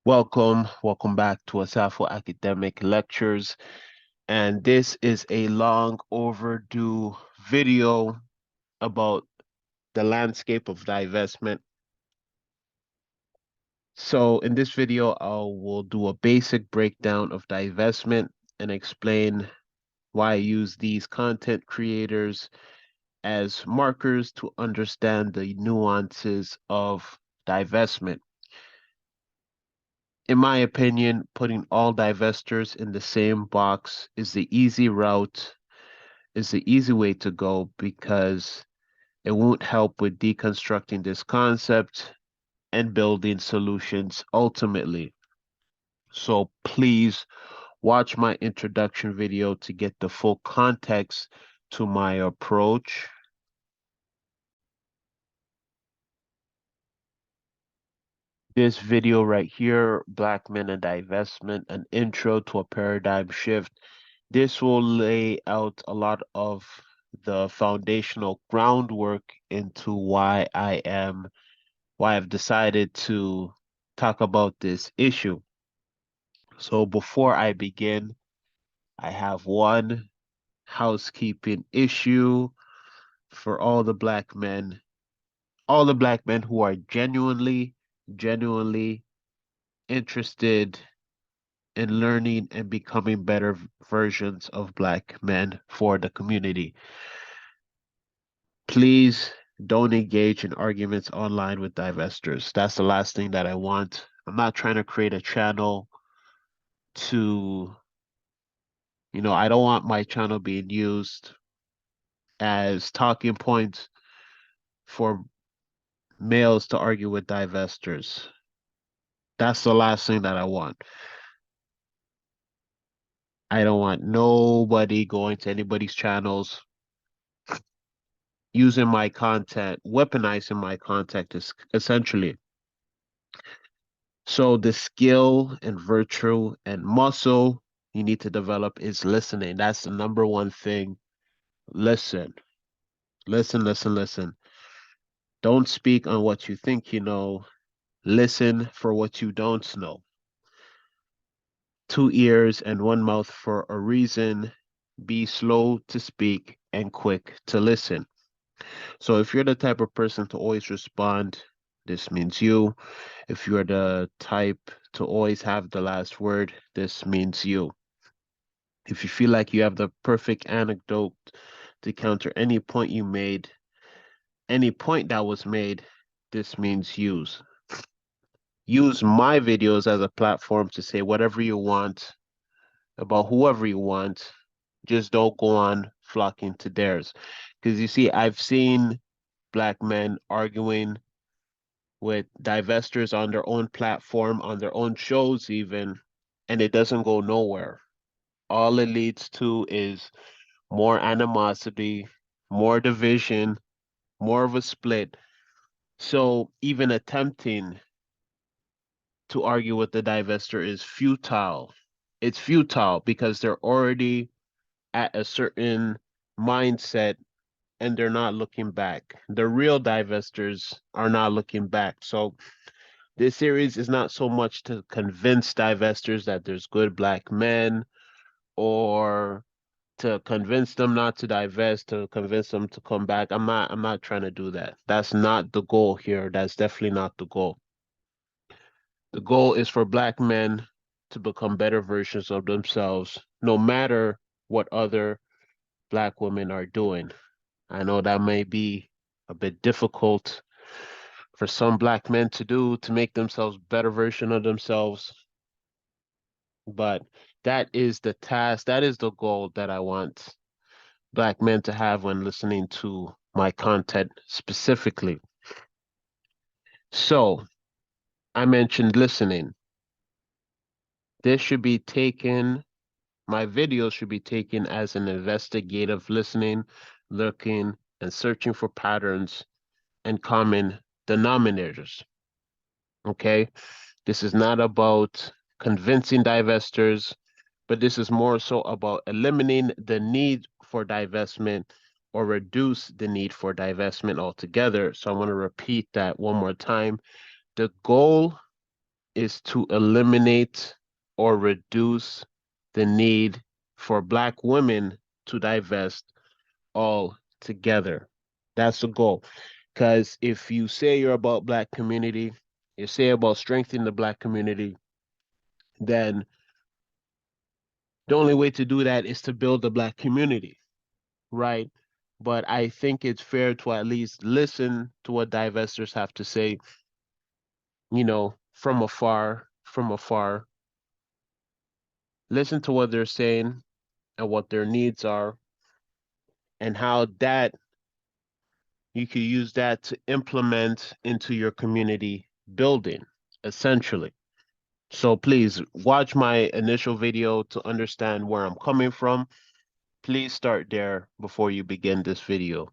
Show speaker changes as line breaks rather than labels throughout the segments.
Welcome back to Asafo Academic Lectures. And this is a long overdue video about the landscape of divestment. So in this video, I will do a basic breakdown of divestment and explain why I use these content creators as markers to understand the nuances of divestment. In my opinion, putting all divestors in the same box is the easy route, is the easy way to go because it won't help with deconstructing this concept and building solutions ultimately. So please watch my introduction video to get the full context to my approach. This video right here, Black Men and Divestment, an intro to a paradigm shift. This will lay out a lot of the foundational groundwork into why I've decided to talk about this issue. So before I begin, I have one housekeeping issue for all the Black men who are genuinely interested in learning and becoming better versions of Black men for the community. Please don't engage in arguments online with divestors. That's the last thing that I want. I'm not trying to create a channel to, I don't want my channel being used as talking points for males to argue with divestors. That's the last thing that I want. I don't want nobody going to anybody's channels using my content, weaponizing my content is essentially. So the skill and virtue and muscle you need to develop is listening. That's the number one thing. Listen, listen. Don't speak on what you think you know. Listen for what you don't know. Two ears and one mouth for a reason. Be slow to speak and quick to listen. So if you're the type of person to always respond, this means you. If you're the type to always have the last word, this means you. If you feel like you have the perfect anecdote to counter any point you made, any point that was made, this means use. Use my videos as a platform to say whatever you want about whoever you want. Just don't go on flocking to theirs. Because you see, I've seen Black men arguing with divestors on their own platform, on their own shows even, and it doesn't go nowhere. All it leads to is more animosity, more division, more of a split. So even attempting to argue with the divestor is futile. It's futile because they're already at a certain mindset and they're not looking back. The real divestors are not looking back. So this series is not so much to convince divestors that there's good Black men or to convince them not to divest, to convince them to come back. I'm not trying to do that. That's not the goal here. That's definitely not the goal. The goal is for Black men to become better versions of themselves, no matter what other Black women are doing. I know that may be a bit difficult for some Black men to do to make themselves better version of themselves, but that is the task, that is the goal that I want Black men to have when listening to my content specifically. So I mentioned listening. This should be taken, my videos should be taken as an investigative listening, looking and searching for patterns and common denominators. Okay? This is not about convincing divestors, but this is more so about eliminating the need for divestment or reduce the need for divestment altogether. So I want to repeat that one more time. The goal is to eliminate or reduce the need for Black women to divest altogether. That's the goal. Because if you say you're about Black community, you say about strengthening the Black community, then the only way to do that is to build the Black community, right? But I think it's fair to at least listen to what divestors have to say, from afar, listen to what they're saying and what their needs are, and how that you could use that to implement into your community building, essentially. So please watch my initial video to understand where I'm coming from. Please start there before you begin this video.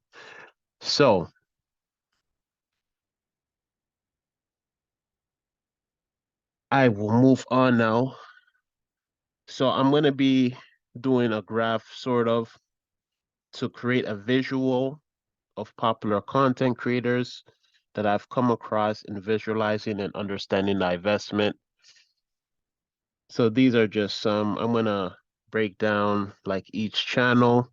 So I will move on now. So I'm going to be doing a graph sort of to create a visual of popular content creators that I've come across in visualizing and understanding divestment. So these are just some. I'm going to break down like each channel.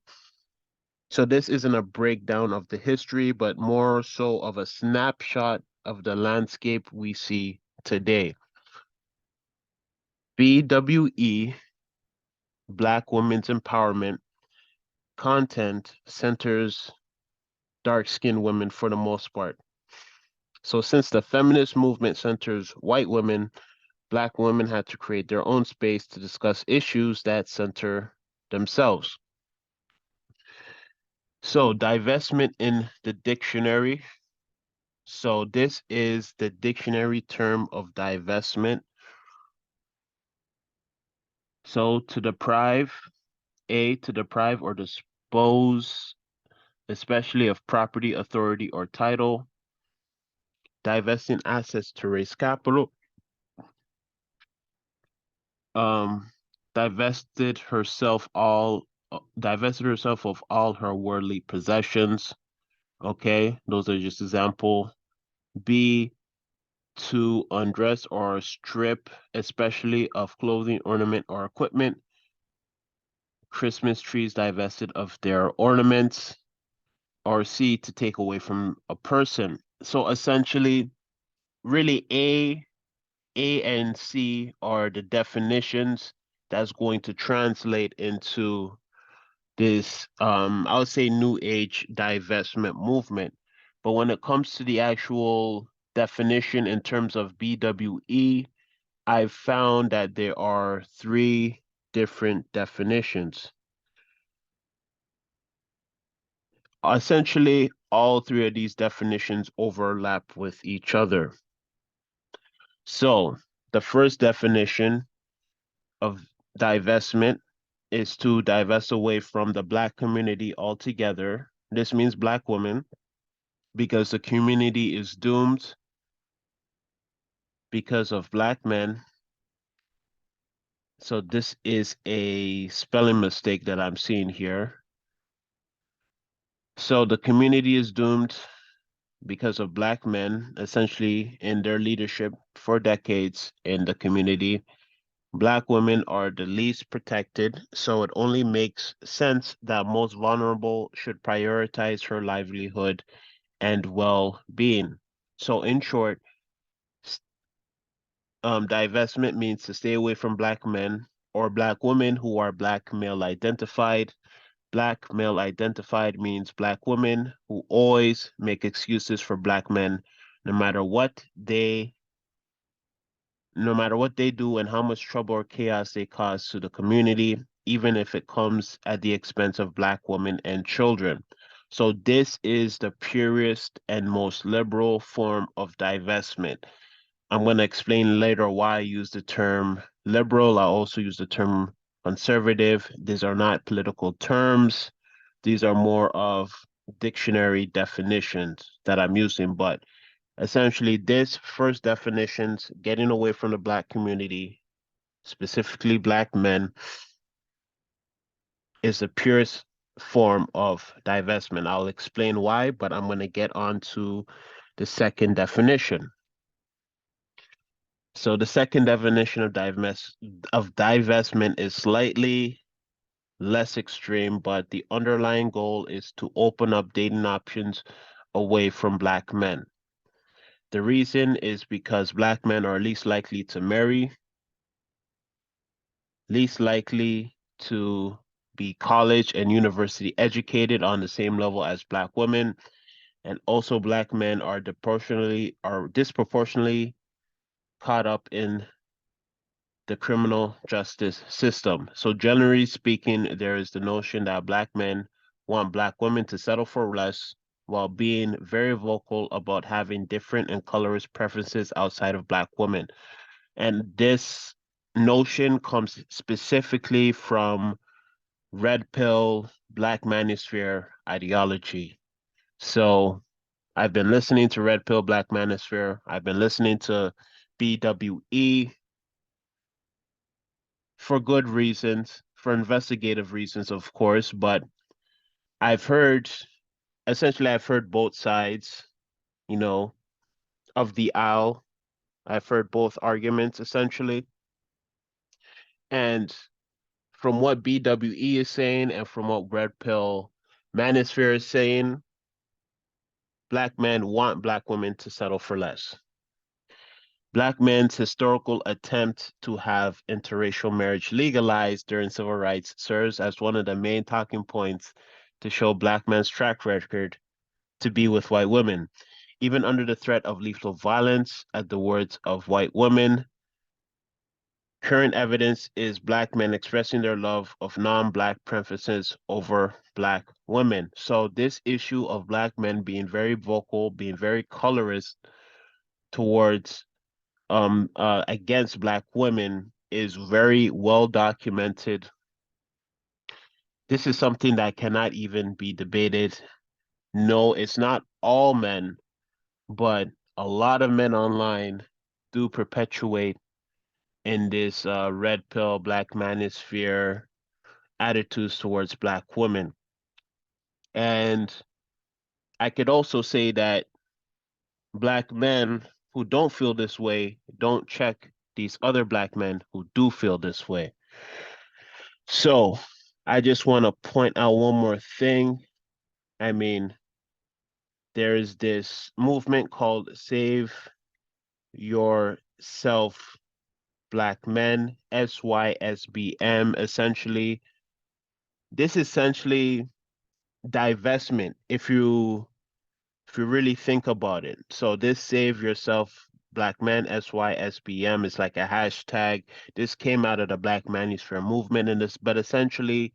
So this isn't a breakdown of the history, but more so of a snapshot of the landscape we see today. BWE, Black Women's Empowerment, content centers dark-skinned women for the most part. So since the feminist movement centers white women, Black women had to create their own space to discuss issues that center themselves. So divestment in the dictionary. So this is the dictionary term of divestment. So to deprive or dispose, especially of property, authority, or title, divesting assets to raise capital, um, divested herself of all her worldly possessions. Okay, those are just example. B, to undress or strip, especially of clothing, ornament, or equipment. Christmas trees divested of their ornaments. Or C, to take away from a person. So essentially, really A and C are the definitions that's going to translate into this, I would say, new age divestment movement. But when it comes to the actual definition in terms of BWE, I've found that there are three different definitions. Essentially, all three of these definitions overlap with each other. So, the first definition of divestment is to divest away from the Black community altogether. This means Black women, because the community is doomed because of Black men. So this is a spelling mistake that I'm seeing here. So the community is doomed because of Black men, essentially in their leadership for decades in the community. Black women are the least protected, so it only makes sense that most vulnerable should prioritize her livelihood and well-being. So in short, divestment means to stay away from Black men or Black women who are Black male identified. Black male identified means Black women who always make excuses for Black men, no matter what they no matter what they do and how much trouble or chaos they cause to the community, even if it comes at the expense of Black women and children. So this is the purest and most liberal form of divestment. I'm going to explain later why I use the term liberal. I also use the term conservative. These are not political terms. These are more of dictionary definitions that I'm using, but essentially, this first definitions, getting away from the Black community, specifically Black men, is the purest form of divestment. I'll explain why, but I'm going to get on to the second definition. So the second definition of divestment is slightly less extreme, but the underlying goal is to open up dating options away from Black men. The reason is because Black men are least likely to marry, least likely to be college and university educated on the same level as Black women, and also Black men are disproportionately caught up in the criminal justice system. So generally speaking, there is the notion that Black men want Black women to settle for less while being very vocal about having different and colorist preferences outside of Black women. And this notion comes specifically from red pill Black manosphere ideology. So I've been listening to red pill Black manosphere. I've been listening to BWE for good reasons, for investigative reasons, of course, but I've heard, I've heard both sides, you know, of the aisle. I've heard both arguments essentially. And from what BWE is saying and from what Red Pill Manosphere is saying, Black men want Black women to settle for less. Black men's historical attempt to have interracial marriage legalized during civil rights serves as one of the main talking points to show Black men's track record to be with white women. Even under the threat of lethal violence, at the words of white women, current evidence is Black men expressing their love of non-Black preferences over Black women. So this issue of Black men being very vocal, being very colorist towards against Black women is very well documented. This is something that cannot even be debated. No, it's not all men, but a lot of men online do perpetuate in this red pill Black manosphere attitudes towards Black women. And I could also say that Black men who don't feel this way don't check these other Black men who do feel this way. So I just want to point out one more thing. I mean, there is this movement called Save Yourself Black Men, SYSBM, essentially. This is essentially divestment if you really think about it. So this Save Yourself Black Men, SYSBM, is like a hashtag. This came out of the Black Manosphere movement and this, but essentially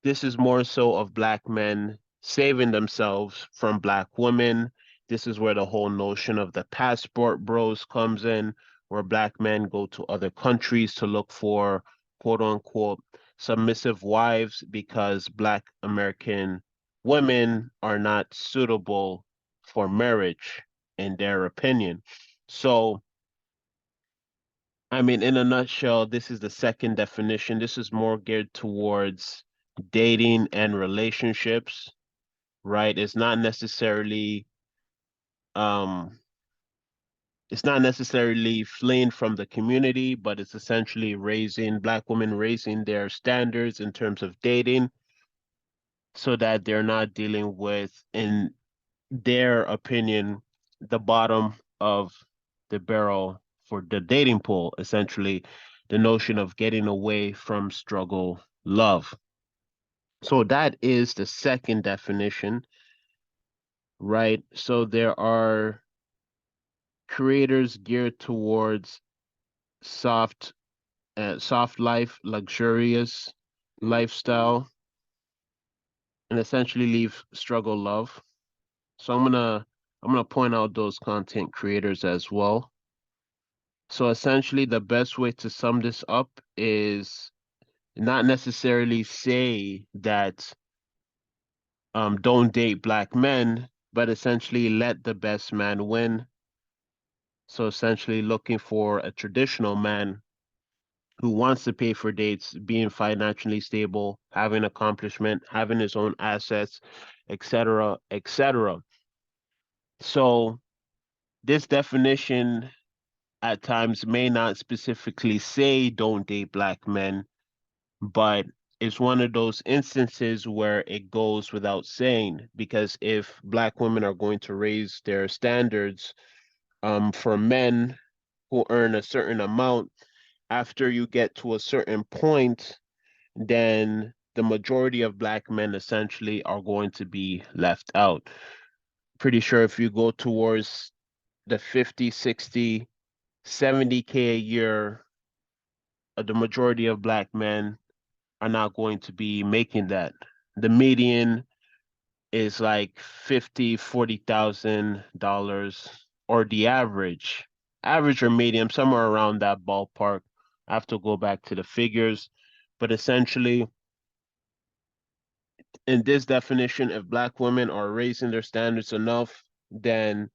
this is more so of Black men saving themselves from Black women. This is where the whole notion of the passport bros comes in, where Black men go to other countries to look for quote unquote submissive wives because Black American women are not suitable for marriage, in their opinion. So, I mean, in a nutshell, this is the second definition. This is more geared towards dating and relationships, right? Um it's not necessarily fleeing from the community, but it's essentially raising Black women raising their standards in terms of dating so that they're not dealing with, in their opinion, the bottom of the barrel for the dating pool, essentially the notion of getting away from struggle love. So that is the second definition, right? So there are creators geared towards soft, soft life, luxurious lifestyle, and essentially leave struggle love. So I'm gonna point out those content creators as well. So essentially, the best way to sum this up is not necessarily say that don't date Black men, but essentially let the best man win. So essentially looking for a traditional man who wants to pay for dates, being financially stable, having accomplishment, having his own assets, etc., etc. So this definition at times may not specifically say don't date black men, but it's one of those instances where it goes without saying, because if black women are going to raise their standards for men who earn a certain amount, after you get to a certain point, then the majority of black men essentially are going to be left out. Pretty sure if you go towards the 50, 60, 70K a year, the majority of black men are not going to be making that. The median is like 50, $40,000, or the average or medium, somewhere around that ballpark. I have to go back to the figures, but essentially, in this definition, if black women are raising their standards enough, then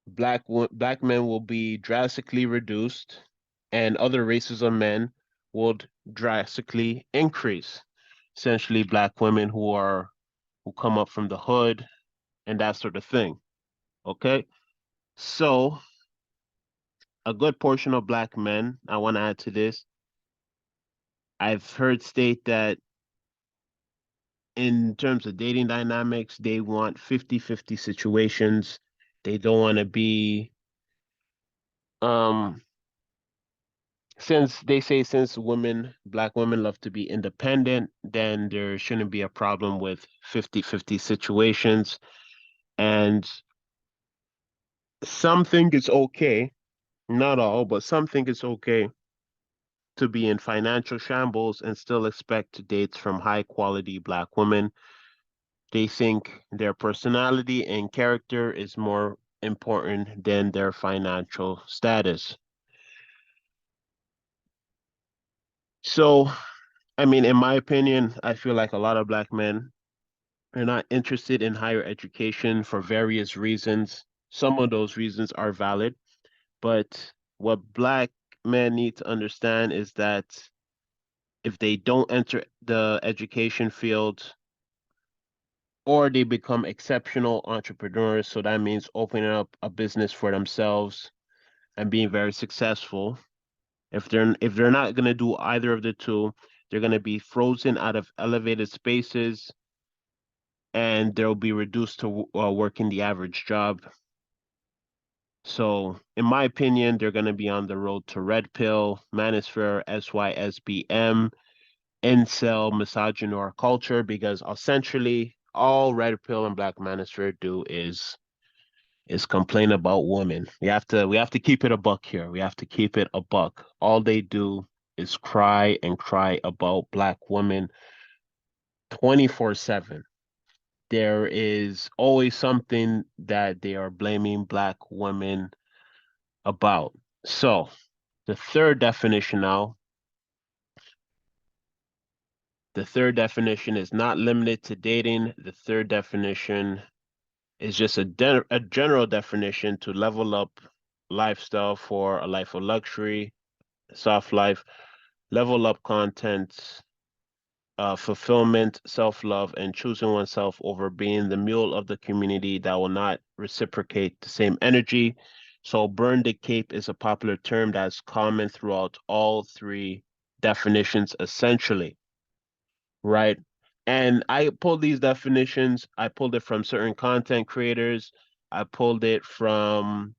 black men will be drastically reduced, and other races of men would drastically increase. Essentially, black women who come up from the hood and that sort of thing. Okay, so a good portion of black men, I want to add to this. I've heard state that in terms of dating dynamics, they want 50-50 situations. They don't want to be um since they say since black women love to be independent, then there shouldn't be a problem with 50-50 situations. And some think it's okay, not all, but some think it's okay to be in financial shambles and still expect dates from high quality black women. They think their personality and character is more important than their financial status. So, I mean, in my opinion, I feel like a lot of black men are not interested in higher education for various reasons. Some of those reasons are valid, but what black men need to understand is that if they don't enter the education field, or they become exceptional entrepreneurs, so that means opening up a business for themselves and being very successful. If they're not going to do either of the two, they're going to be frozen out of elevated spaces, and they'll be reduced to working the average job. So, in my opinion, they're going to be on the road to red pill, manosphere, SYSBM, incel, misogynoir culture, because essentially all red pill and black manosphere do is complain about women. We have to keep it a buck here. We have to keep it a buck. All they do is cry and cry about black women 24/7. There is always something that they are blaming black women about. So, the third definition now, the third definition is not limited to dating. The third definition is just a general definition to level up lifestyle for a life of luxury, soft life, level up content, fulfillment, self-love, and choosing oneself over being the mule of the community that will not reciprocate the same energy. So burn the cape is a popular term that's common throughout all three definitions, essentially, right? And I pulled these definitions, I pulled it from certain content creators, I pulled it from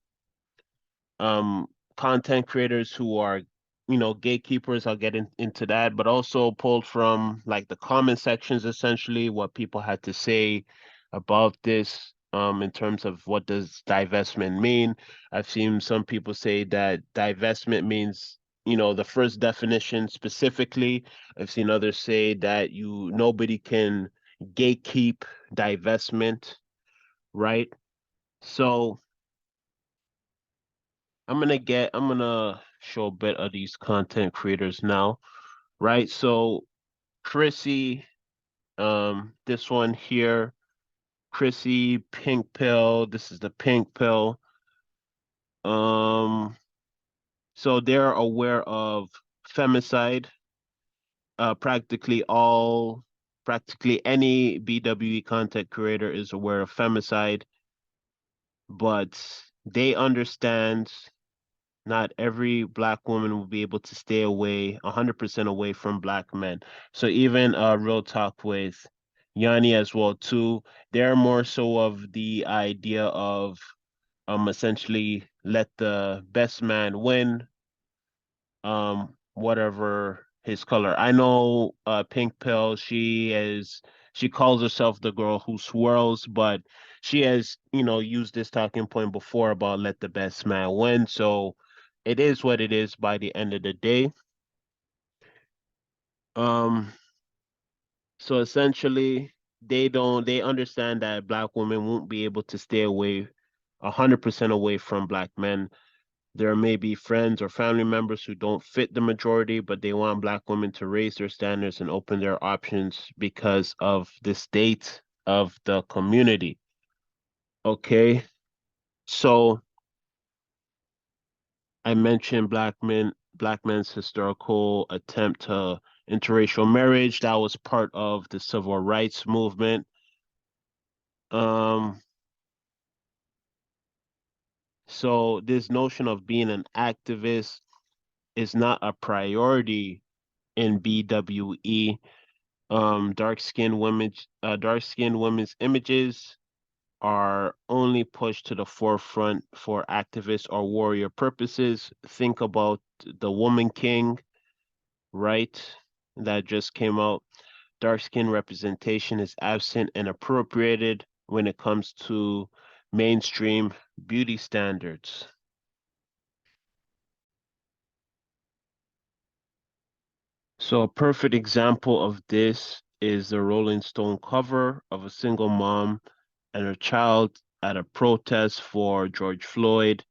um content creators who are gatekeepers. I'll get into that, but also pulled from like the comment sections, essentially what people had to say about this in terms of what does divestment mean. I've seen some people say that divestment means the first definition specifically. I've seen others say that nobody can gatekeep divestment, right? So I'm gonna show a bit of these content creators now, right? So Chrissy, this one here, Chrissy Pink Pill, this is the Pink Pill. Um, so they're aware of femicide. Practically any BWE content creator is aware of femicide, but they understand Not every black woman will be able to stay away 100% away from black men. So even real talk with Yanni as well too, they're more so of the idea of essentially let the best man win, whatever his color. I know Pink Pill, she calls herself the girl who swirls, but she has, used this talking point before about let the best man win. So it is what it is by the end of the day. Um, so essentially they understand that black women won't be able to stay away 100% away from black men. There may be friends or family members who don't fit the majority, but they want black women to raise their standards and open their options because of the state of the community. Okay, so I mentioned black men's historical attempt to interracial marriage. That was part of the civil rights movement. Um, so this notion of being an activist is not a priority in BWE. Dark skinned women's images are only pushed to the forefront for activist or warrior purposes. Think about the Woman King, right? That just came out. Dark skin representation is absent and appropriated when it comes to mainstream beauty standards. So a perfect example of this is the Rolling Stone cover of a single mom and her child at a protest for George Floyd,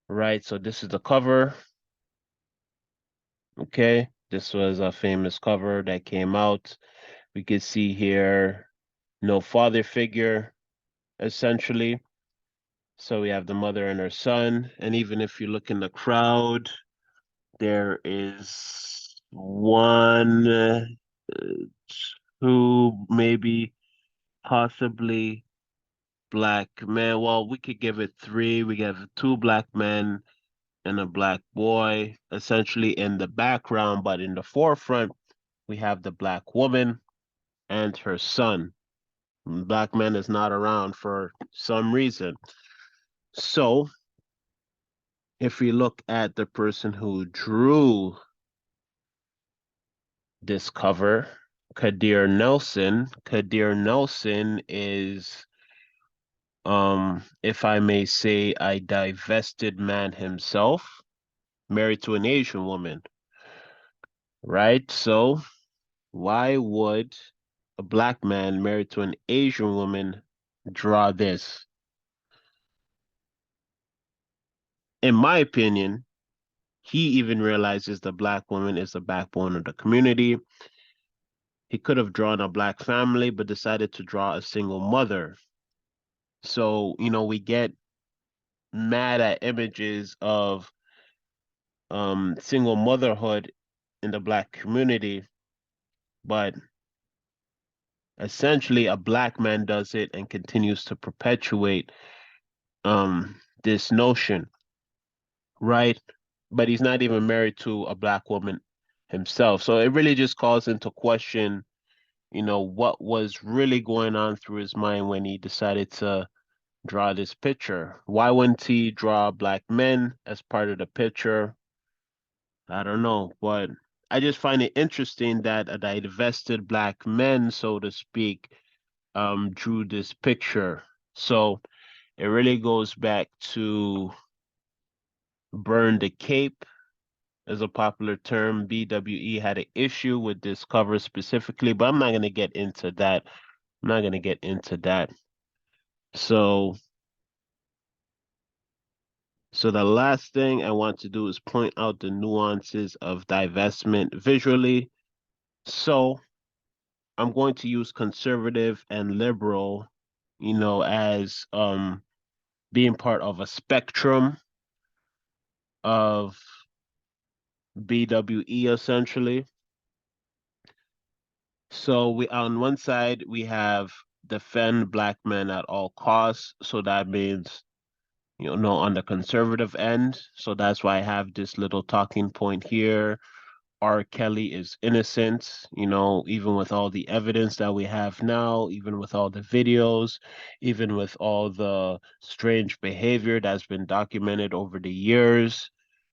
right? So this is the cover, okay? This was a famous cover that came out. We can see here no father figure, essentially. So we have the mother and her son. And even if you look in the crowd, there is one, two, maybe, possibly black men. Well, we could give it three. We have two black men and a black boy essentially in the background, but in the forefront, we have the black woman and her son. Black man is not around for some reason. So, if we look at the person who drew this cover, Kadir Nelson is, if I may say, a divested man himself, married to an Asian woman, right? So, why would a black man married to an Asian woman draw this? In my opinion, he even realizes the black woman is the backbone of the community. He could have drawn a black family, but decided to draw a single mother. So, we get mad at images of single motherhood in the black community, but essentially a black man does it and continues to perpetuate this notion, right? But he's not even married to a black woman himself. So it really just calls into question, what was really going on through his mind when he decided to draw this picture. Why wouldn't he draw black men as part of the picture? I don't know, but I just find it interesting that a divested black men, so to speak, drew this picture. So it really goes back to burn the cape as a popular term. BWE had an issue with this cover specifically, but I'm not going to get into that. I'm not going to get into that. So, so the last thing I want to do is point out the nuances of divestment visually. So, I'm going to use conservative and liberal, as being part of a spectrum of BWE essentially. So we on one side we have defend black men at all costs. So that means on the conservative end. So that's why I have this little talking point here. R. Kelly is innocent, even with all the evidence that we have now, even with all the videos, even with all the strange behavior that's been documented over the years.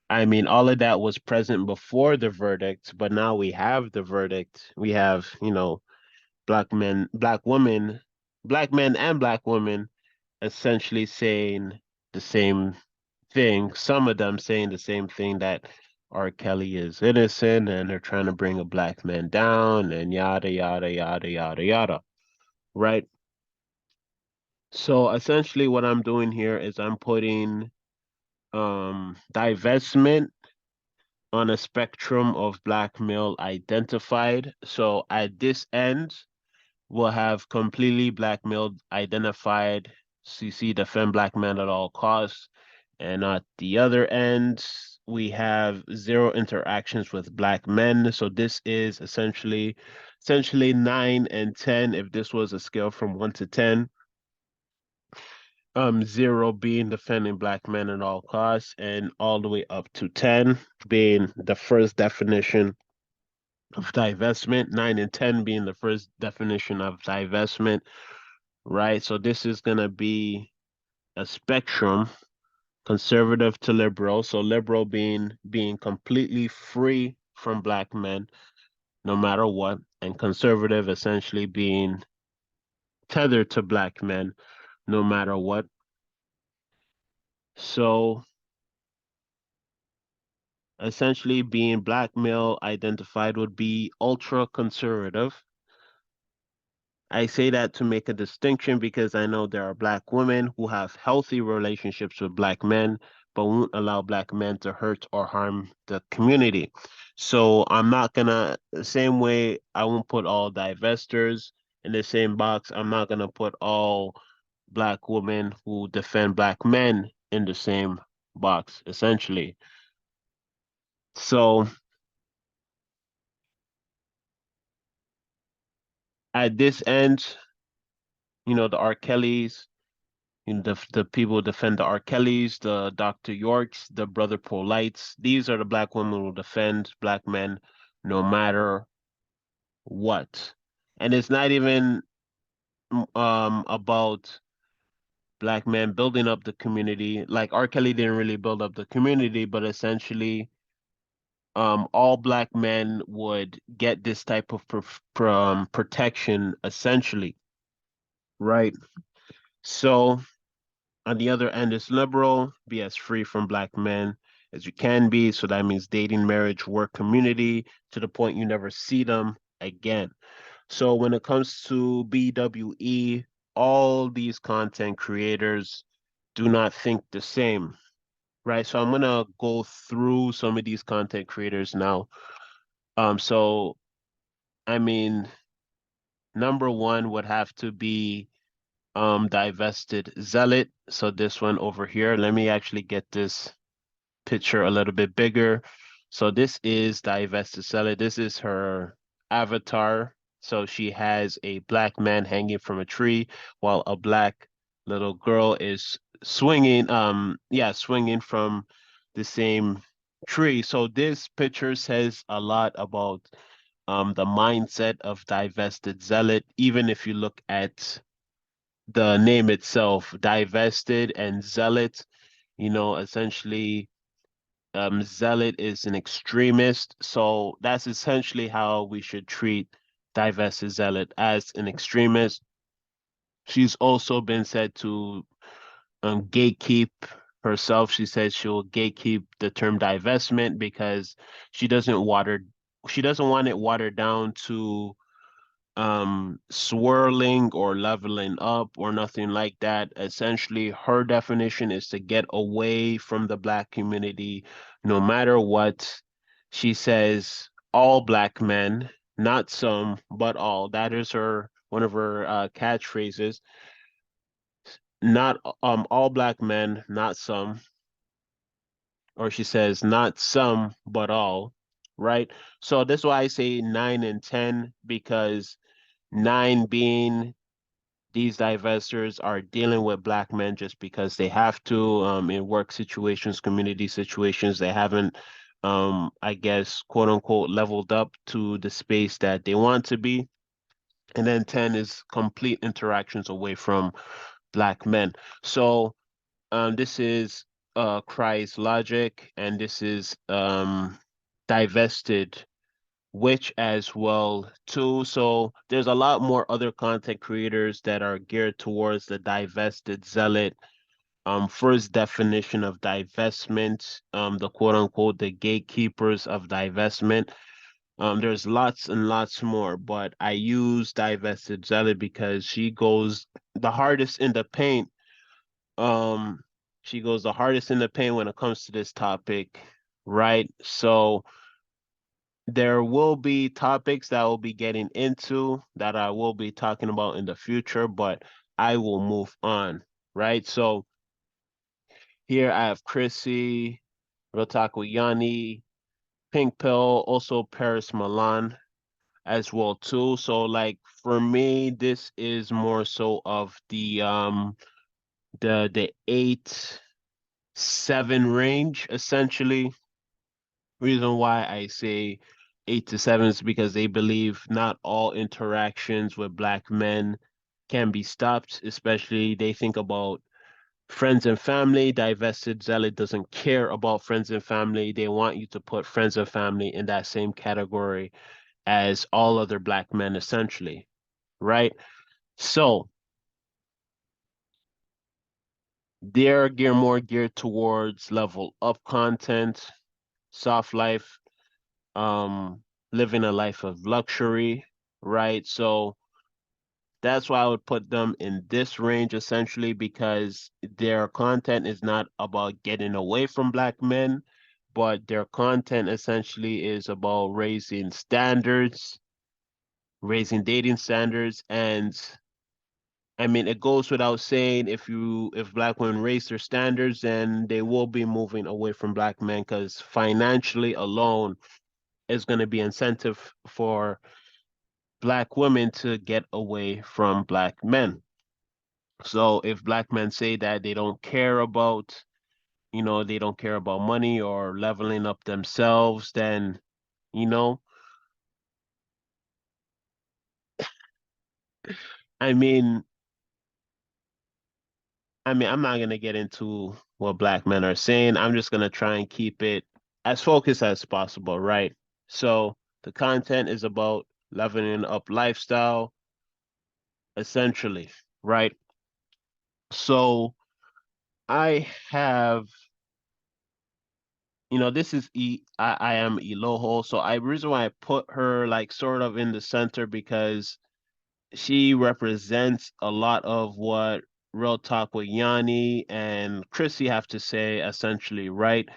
I mean, all of that was present before the verdict, but now we have the verdict. We have, black men, black women, black men and black women essentially saying the same thing. Some of them saying the same thing, that R. Kelly is innocent and they're trying to bring a black man down and yada, yada, yada, yada, yada. Right? So essentially what I'm doing here is I'm putting divestment on a spectrum of black male identified. So at this end, we'll have completely black male identified CC defend black men at all costs. And at the other end, we have zero interactions with black men. So this is essentially 9 and 10 if this was a scale from 1 to 10. Zero being defending black men at all costs, and all the way up to 10 being the first definition of divestment, 9 and 10 being the first definition of divestment, right? So this is gonna be a spectrum, conservative to liberal. So liberal being completely free from black men, no matter what, and conservative essentially being tethered to black men, no matter what. So essentially being black male identified would be ultra conservative. I say that to make a distinction because I know there are black women who have healthy relationships with black men, but won't allow black men to hurt or harm the community. So I'm not gonna, the same way I won't put all divestors in the same box, I'm not gonna put all black women who defend black men in the same box, essentially. So at this end, the R. Kellys, the people who defend the R. Kellys, the Dr. Yorks, the Brother Polites. These are the black women who defend black men no matter what. And it's not even about black men building up the community. Like R. Kelly didn't really build up the community, but essentially all black men would get this type of protection essentially, right? So on the other end is liberal, be as free from black men as you can be. So that means dating, marriage, work, community, to the point you never see them again. So when it comes to BWE, all these content creators do not think the same, right? So I'm gonna go through some of these content creators now. So I mean, number one would have to be divested zealot. So this one over here, let me actually get this picture a little bit bigger. So this is divested zealot. This is her avatar. So she has a black man hanging from a tree while a black little girl is swinging, swinging from the same tree. So this picture says a lot about the mindset of divested zealot. Even if you look at the name itself, divested and zealot, essentially, zealot is an extremist. So that's essentially how we should treat divested zealot, as an extremist. She's also been said to gatekeep herself. She says she'll gatekeep the term divestment because she doesn't water, she doesn't want it watered down to swirling or leveling up or nothing like that. Essentially, her definition is to get away from the black community no matter what. She says all black men, not some, but all. That is her one of her catchphrases. Not all black men, not some. Or she says not some, but all. Right? So that's why I say 9 and 10, because 9 being these divestors are dealing with black men just because they have to, in work situations, community situations. They haven't, I guess, quote unquote, leveled up to the space that they want to be. And then 10 is complete interactions away from black men. So this is Christ logic, and this is divested which as well too. So there's a lot more other content creators that are geared towards the divested zealot. First definition of divestment, the quote unquote the gatekeepers of divestment. There's lots and lots more, but I use divested zealot because she goes the hardest in the paint. Um, she goes the hardest in the paint when it comes to this topic, right? So there will be topics that I will be getting into that I will be talking about in the future, but I will move on, right? So here I have Chrissy, Rotaku Yanni, Pink Pill, also Paris Milan as well too. So like for me, this is more so of the 8-7 range essentially. Reason why I say 8 to 7 is because they believe not all interactions with black men can be stopped, especially they think about friends and family. Divested Zealot doesn't care about friends and family. They want you to put friends and family in that same category as all other black men, essentially, right? So they're more geared towards level up content, soft life, um, living a life of luxury, right? So that's why I would put them in this range essentially because their content is not about getting away from black men, but their content essentially is about raising dating standards, and I mean it goes without saying if black women raise their standards, then they will be moving away from black men because financially alone is going to be incentive for black women to get away from black men. So if black men say that they don't care about, they don't care about money or leveling up themselves, then, you know, I mean, I'm not gonna get into what black men are saying. I'm just gonna try and keep it as focused as possible, right? So the content is about leveling up lifestyle, essentially, right? So I have this is I am Eloho, so I reason why I put her like sort of in the center because she represents a lot of what Real Talk with Yanni and Chrissy have to say, essentially, right?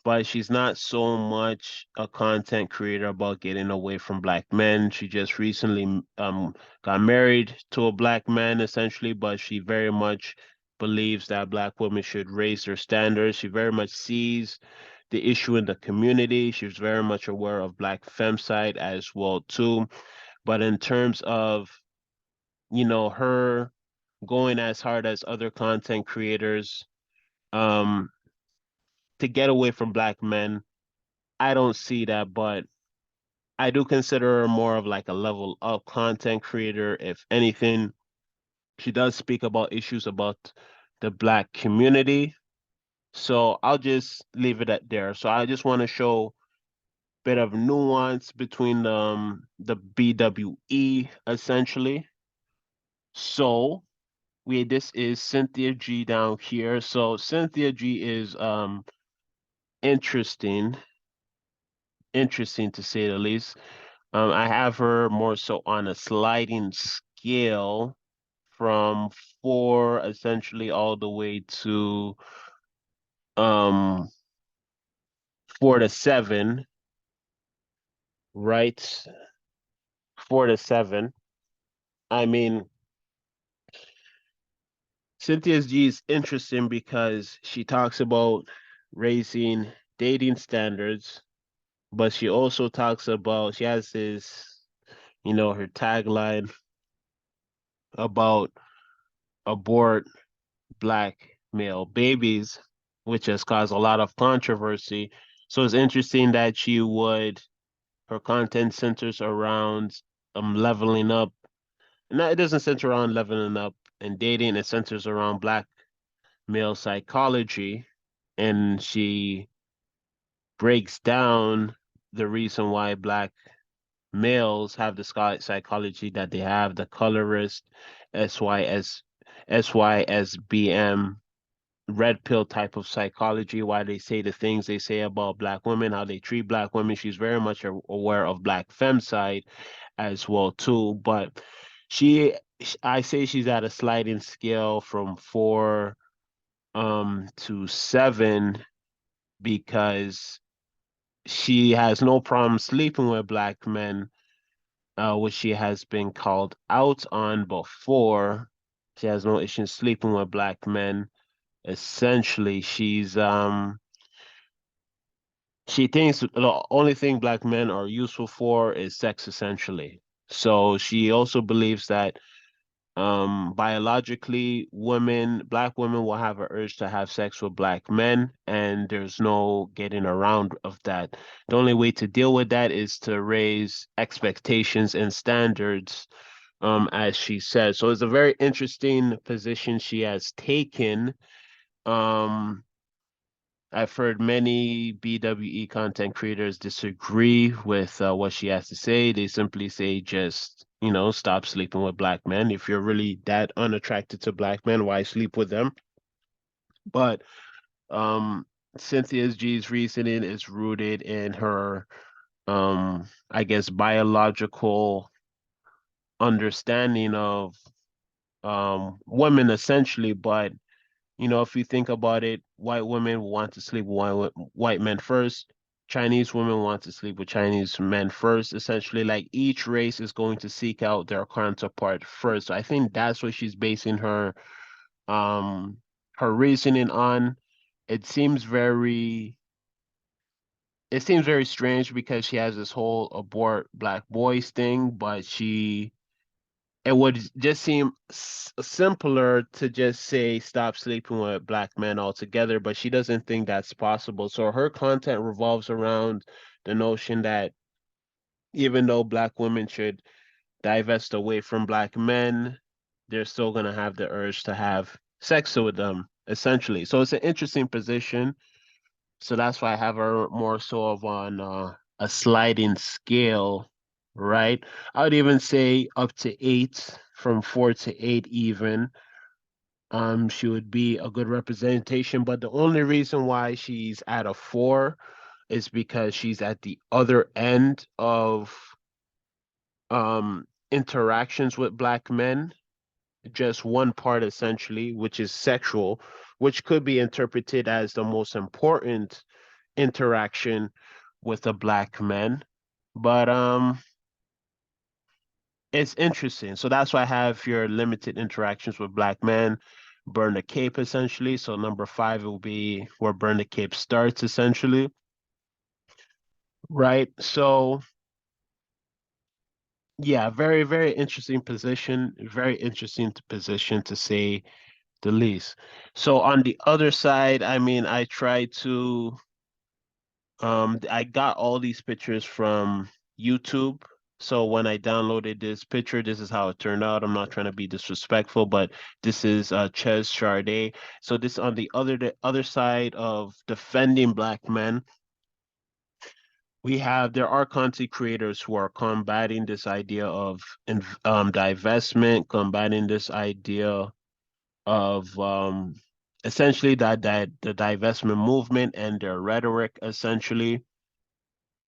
But she's not so much a content creator about getting away from black men. She just recently got married to a black man, essentially, but she very much believes that black women should raise their standards. She very much sees the issue in the community. She's very much aware of black femicide as well too. But in terms of, her going as hard as other content creators um to get away from black men, I don't see that, but I do consider her more of like a level up content creator. If anything, she does speak about issues about the black community. So I'll just leave it at there. So I just want to show bit of nuance between the BWE essentially. So this is Cynthia G down here. So Cynthia G is interesting, interesting to say the least. I have her more so on a sliding scale from 4 essentially all the way to um 4 to 7, right? 4 to 7. I mean, Cynthia's G is interesting because she talks about raising dating standards, but she also talks about, she has this, her tagline about abort black male babies, which has caused a lot of controversy. So it's interesting that her content centers around leveling up. No, it doesn't center around leveling up and dating. It centers around black male psychology, and she breaks down the reason why black males have the psychology that they have, the colorist, SYS, SYSBM, red pill type of psychology, why they say the things they say about black women, how they treat black women. She's very much aware of black femicide as well too, but she, I say she's at a sliding scale from 4 to 7 because she has no problem sleeping with black men, which she has been called out on before. She has no issue sleeping with black men. Essentially, she thinks the only thing black men are useful for is sex, essentially. So she also believes that biologically, black women will have an urge to have sex with black men, and there's no getting around of that. The only way to deal with that is to raise expectations and standards, as she says. So it's a very interesting position she has taken. Um, I've heard many BWE content creators disagree with what she has to say. They simply say, just, stop sleeping with black men. If you're really that unattracted to black men, why sleep with them? But um, Cynthia G's reasoning is rooted in her, I guess, biological understanding of women, essentially. But if you think about it, white women want to sleep with white men first. Chinese women want to sleep with Chinese men first. Essentially, like each race is going to seek out their counterpart first. So I think that's what she's basing um her reasoning on. It seems very it seems very strange because she has this whole abort black boys thing, but it would just seem simpler to just say stop sleeping with black men altogether, but she doesn't think that's possible. So her content revolves around the notion that even though black women should divest away from black men, they're still going to have the urge to have sex with them, essentially. So it's an interesting position. So that's why I have her more so of on a sliding scale, right? I would even say up to 8, from 4 to 8 even. She would be a good representation, but the only reason why she's at a 4 is because she's at the other end of interactions with black men, just one part essentially, which is sexual, which could be interpreted as the most important interaction with a black man. But it's interesting. So that's why I have your limited interactions with black men, burn the cape essentially. So number 5 will be where burn the cape starts essentially. Right. So yeah, very, very interesting position. Very interesting position to say the least. So on the other side, I mean, I got all these pictures from YouTube. So when I downloaded this picture, this is how it turned out. I'm not trying to be disrespectful, but this is Ches Charday. So this on the other side of defending black men, there are content creators who are combating this idea of divestment, combating this idea of essentially that the divestment movement and their rhetoric essentially.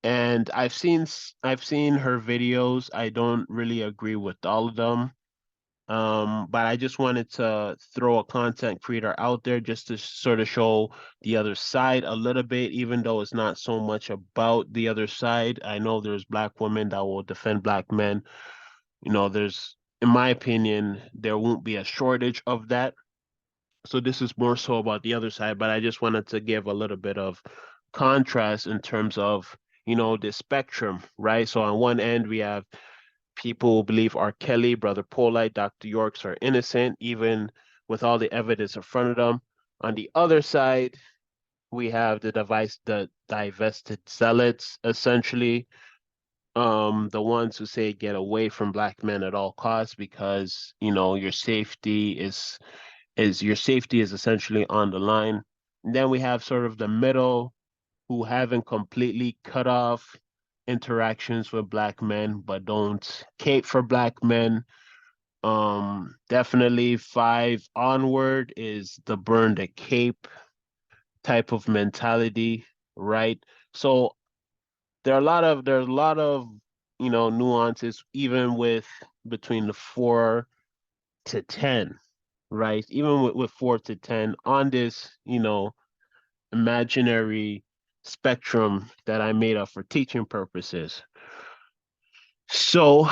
And I've seen her videos. I don't really agree with all of them. But I just wanted to throw a content creator out there just to sort of show the other side a little bit, even though it's not so much about the other side. I know there's black women that will defend black men. In my opinion, there won't be a shortage of that. So this is more so about the other side, but I just wanted to give a little bit of contrast in terms of, the spectrum, right? So on one end, we have people who believe R. Kelly, Brother Polite, Dr. Yorks are innocent. Even with all the evidence in front of them. On the other side, we have the divested zealots, essentially, the ones who say get away from black men at all costs because your safety is essentially on the line. And then we have sort of the middle who haven't completely cut off interactions with black men but don't cape for black men. Definitely five onward is the burn the cape type of mentality, right? So there's a lot of nuances even with between the 4 to 10, right? Even with 4 to 10 on this, imaginary spectrum that I made up for teaching purposes. So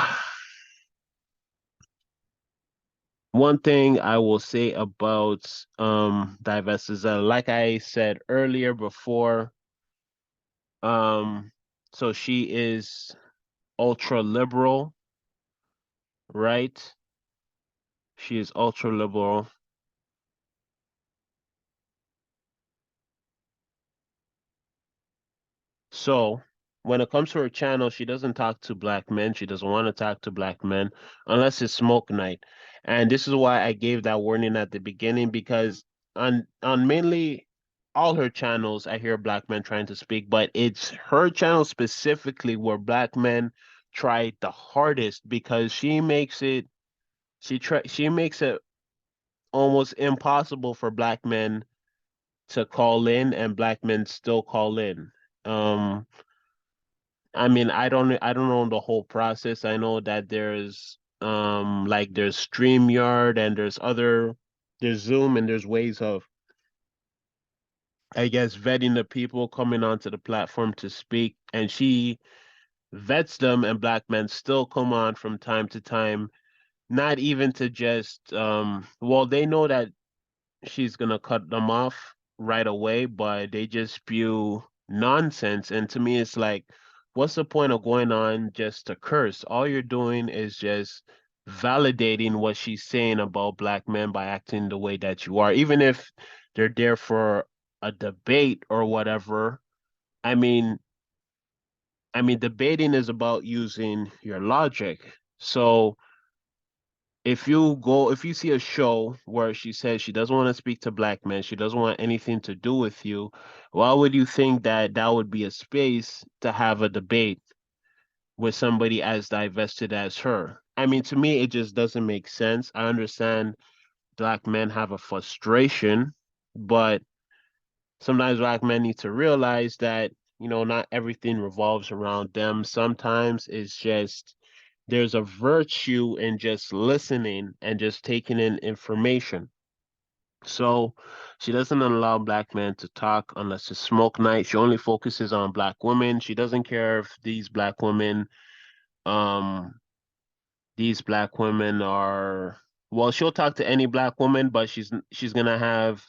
one thing I will say about Divest is that, like I said earlier before, um, so she is ultra liberal, right? She is ultra liberal. So when it comes to her channel, she doesn't talk to black men. She doesn't want to talk to black men unless it's smoke night. And this is why I gave that warning at the beginning, because on mainly all her channels, I hear black men trying to speak, but it's her channel specifically where black men try the hardest because she makes it almost impossible for black men to call in and black men still call in. Um, I mean, I don't know the whole process. I know that there's StreamYard and there's Zoom and there's ways of, I guess, vetting the people coming onto the platform to speak, and she vets them, and black men still come on from time to time, not even to just well, they know that she's gonna cut them off right away, but they just spew nonsense. And to me, it's like, what's the point of going on just to curse? All you're doing is just validating what she's saying about black men by acting the way that you are, even if they're there for a debate or whatever. I mean, debating is about using your logic. So if you see a show where she says she doesn't want to speak to black men, she doesn't want anything to do with you, why would you think that that would be a space to have a debate with somebody as divested as her? I mean, to me, it just doesn't make sense. I understand black men have a frustration, but sometimes black men need to realize that, not everything revolves around them. Sometimes it's just there's a virtue in just listening and just taking in information. So she doesn't allow black men to talk unless it's smoke night. She only focuses on black women. She doesn't care if um, these black women are, well, she'll talk to any black woman, but she's gonna have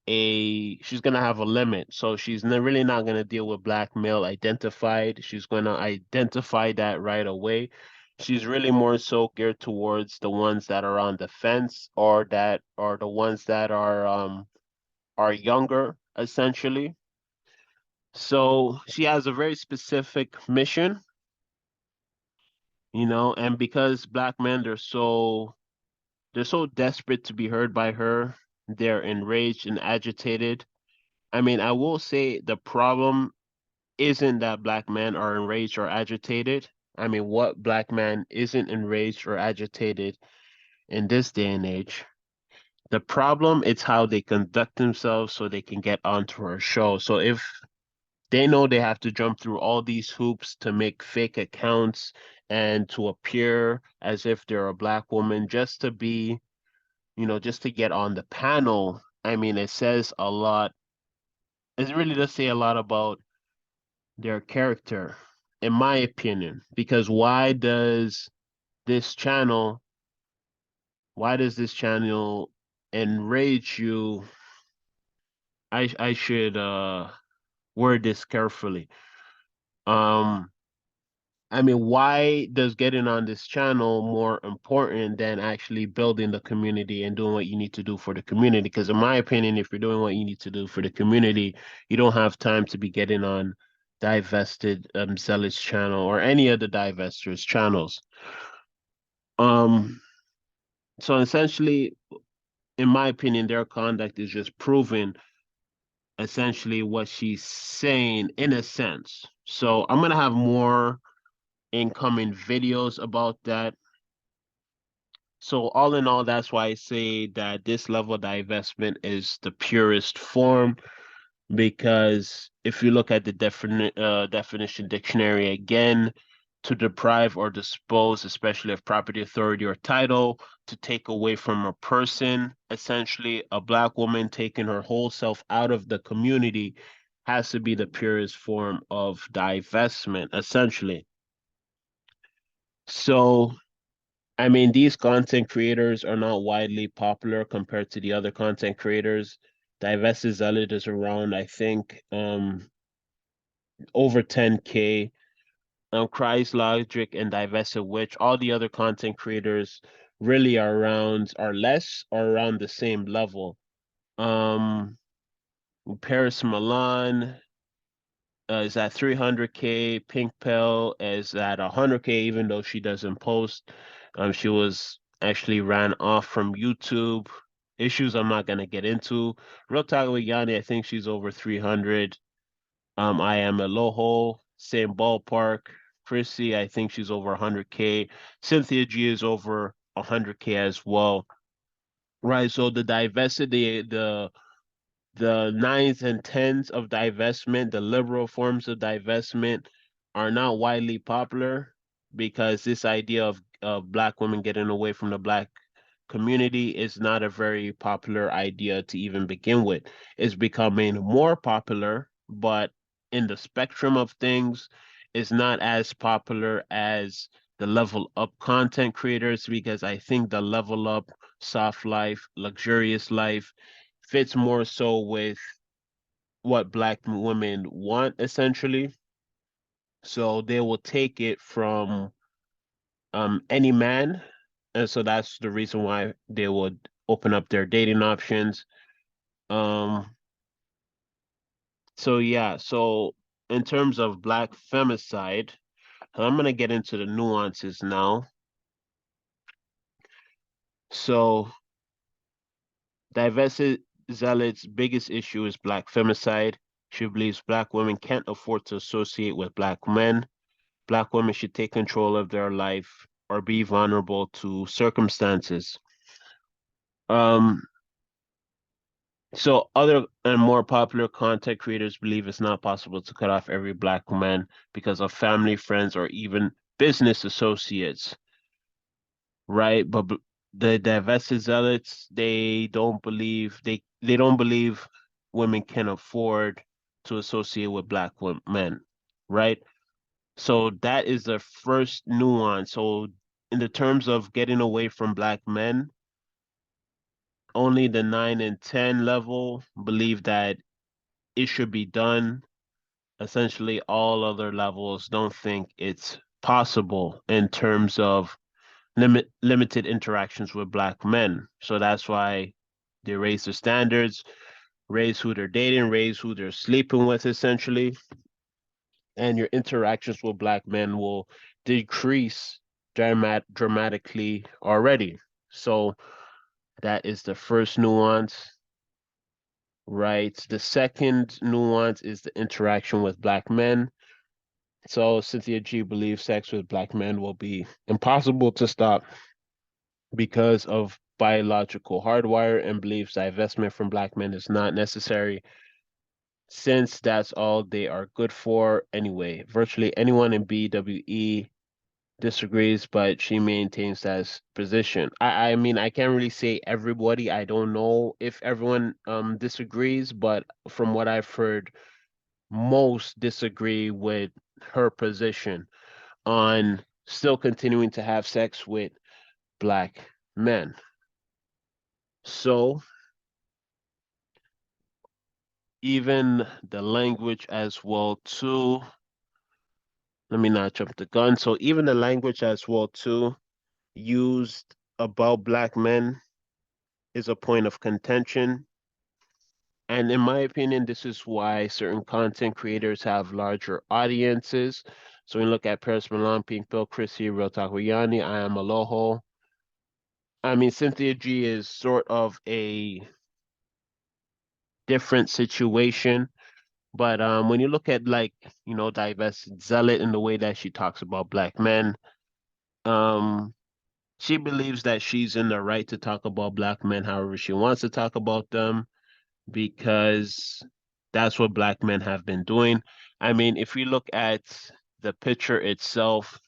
a limit. So really not gonna deal with black male identified. She's gonna identify that right away. She's really more so geared towards the ones that are on the fence or the ones that are younger, essentially. So she has a very specific mission, and because black men they're so desperate to be heard by her, they're enraged and agitated. I mean, I will say the problem isn't that black men are enraged or agitated. I mean, what black man isn't enraged or agitated in this day and age? The problem is how they conduct themselves so they can get onto our show. So if they know they have to jump through all these hoops to make fake accounts and to appear as if they're a black woman just to get on the panel, I mean, it says a lot. It really does say a lot about their character, in my opinion. Because this channel, why does this channel enrage you? I should word this carefully. Um, I mean, why does getting on this channel more important than actually building the community and doing what you need to do for the community? Because in my opinion, if you're doing what you need to do for the community, you don't have time to be getting on divested Zealot's channel or any of the divestors channels. Um, so essentially, in my opinion, their conduct is just proving essentially what she's saying in a sense. So I'm gonna have more incoming videos about that. So all in all, that's why I say that this level of divestment is the purest form, because if you look at the definition dictionary again, to deprive or dispose, especially of property, authority, or title, to take away from a person, essentially a black woman taking her whole self out of the community has to be the purest form of divestment, essentially. So I mean, these content creators are not widely popular compared to the other content creators. Divested Zealot is around, I think, over 10K. Cries Logic and Divested Witch, all the other content creators really are less or around the same level. Um, Paris Milan is at 300K. Pink Pill is at 100K, even though she doesn't post. She was actually ran off from YouTube. Issues I'm not gonna get into. Real Talk with Yanni, I think she's over 300. I am a Loho, same ballpark. Chrissy, I think she's over 100K. Cynthia G is over 100K as well. Right, so the divested, the nines and tens of divestment, the liberal forms of divestment, are not widely popular because this idea of black women getting away from the black community is not a very popular idea to even begin with. It's becoming more popular, but in the spectrum of things, it's not as popular as the level up content creators, because I think the level up soft life, luxurious life fits more so with what black women want, essentially. So they will take it from any man. And so that's the reason why they would open up their dating options. Um, so yeah, so in terms of black femicide, I'm gonna get into the nuances now. So divested zealot's biggest issue is black femicide. She believes black women can't afford to associate with black men. Black women should take control of their life or be vulnerable to circumstances. Um, so other and more popular content creators believe it's not possible to cut off every black man because of family, friends, or even business associates, right? But the divested zealots, they don't believe women can afford to associate with black men, right? So that is the first nuance. So in the terms of getting away from black men, only the 9 and 10 level believe that it should be done. Essentially, all other levels don't think it's possible in terms of limited interactions with black men. So that's why they raise the standards, raise who they're dating, raise who they're sleeping with, essentially, and your interactions with black men will decrease dramatically already. So that is the first nuance, right? The second nuance is the interaction with black men. So Cynthia G believes sex with black men will be impossible to stop because of biological hardwire, and believes divestment from black men is not necessary since that's all they are good for anyway. Virtually anyone in BWE disagrees, but she maintains that position. I mean, I can't really say everybody. I don't know if everyone disagrees, but from what I've heard, most disagree with her position on still continuing to have sex with black men. So even the language as well too. let me not jump the gun. So even the language as well too used about black men is a point of contention. And in my opinion, this is why certain content creators have larger audiences. So when you look at Paris Milan, Pink Pill, Chrissy, Real Talk with Yanni, I Am Aloho. I mean, Cynthia G is sort of a different situation. But when you look at like, Divested Zealot in the way that she talks about black men, um, she believes that she's in the right to talk about black men however she wants to talk about them because that's what black men have been doing. I mean, if you look at the picture itself,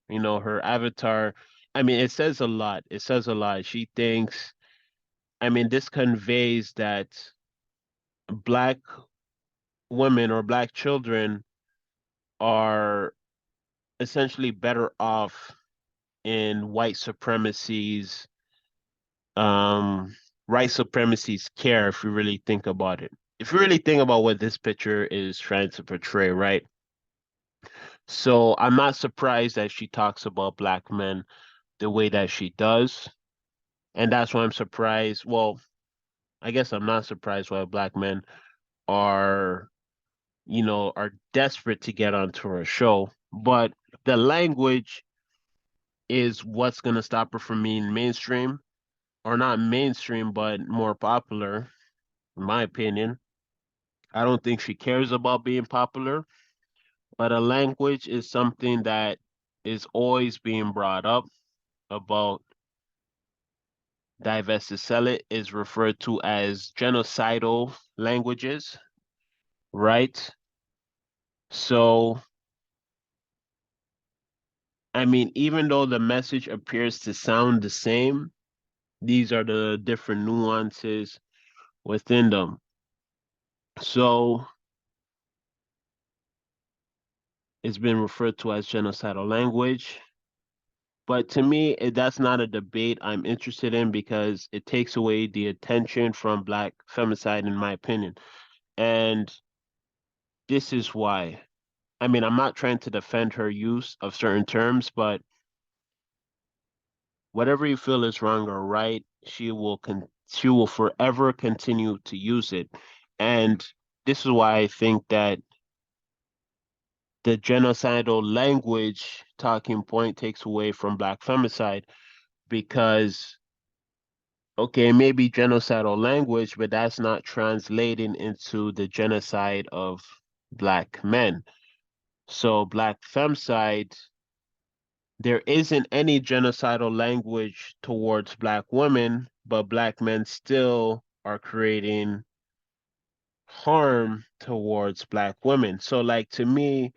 her avatar, I mean, it says a lot. It says a lot. She thinks, I mean, this conveys that black women or black children are essentially better off in um white supremacy's care if you really think about it. If you really think about what this picture is trying to portray, right? So I'm not surprised that she talks about black men the way that she does. And that's why I'm surprised. Well, I guess I'm not surprised why black men are, are desperate to get onto her show. But the language is what's going to stop her from being mainstream, or not mainstream, but more popular, in my opinion. I don't think she cares about being popular, but a language is something that is always being brought up about divested sell it is referred to as genocidal languages, right? So, I mean, even though the message appears to sound the same, these are the different nuances within them. So, it's been referred to as genocidal language. But to me, that's not a debate I'm interested in because it takes away the attention from Black femicide, in my opinion. And this is why. I mean, I'm not trying to defend her use of certain terms, but whatever you feel is wrong or right, she will forever continue to use it. And this is why I think that the genocidal language talking point takes away from Black femicide because okay, maybe genocidal language, but that's not translating into the genocide of black men. So black femicide, there isn't any genocidal language towards black women, but black men still are creating harm towards black women. So like to me,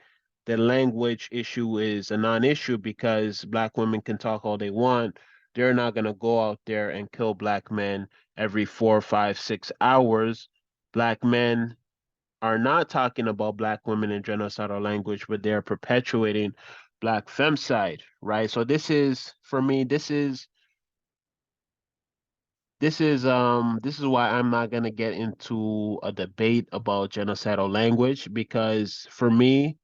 the language issue is a non-issue because black women can talk all they want. They're not gonna go out there and kill black men every 4, 5, 6 hours. Black men are not talking about black women in genocidal language, but they're perpetuating black femicide, right? So this is for me, this is why I'm not gonna get into a debate about genocidal language because for me,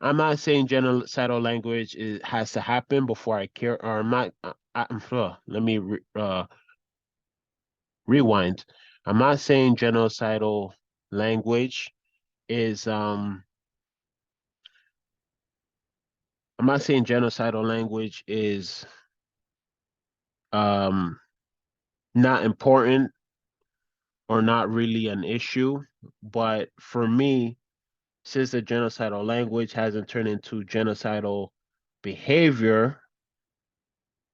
I'm not saying genocidal language has to happen before I care, or I'm not. Let me rewind. I'm not saying genocidal language is I'm not saying genocidal language is um not important or not really an issue, but for me, since the genocidal language hasn't turned into genocidal behavior,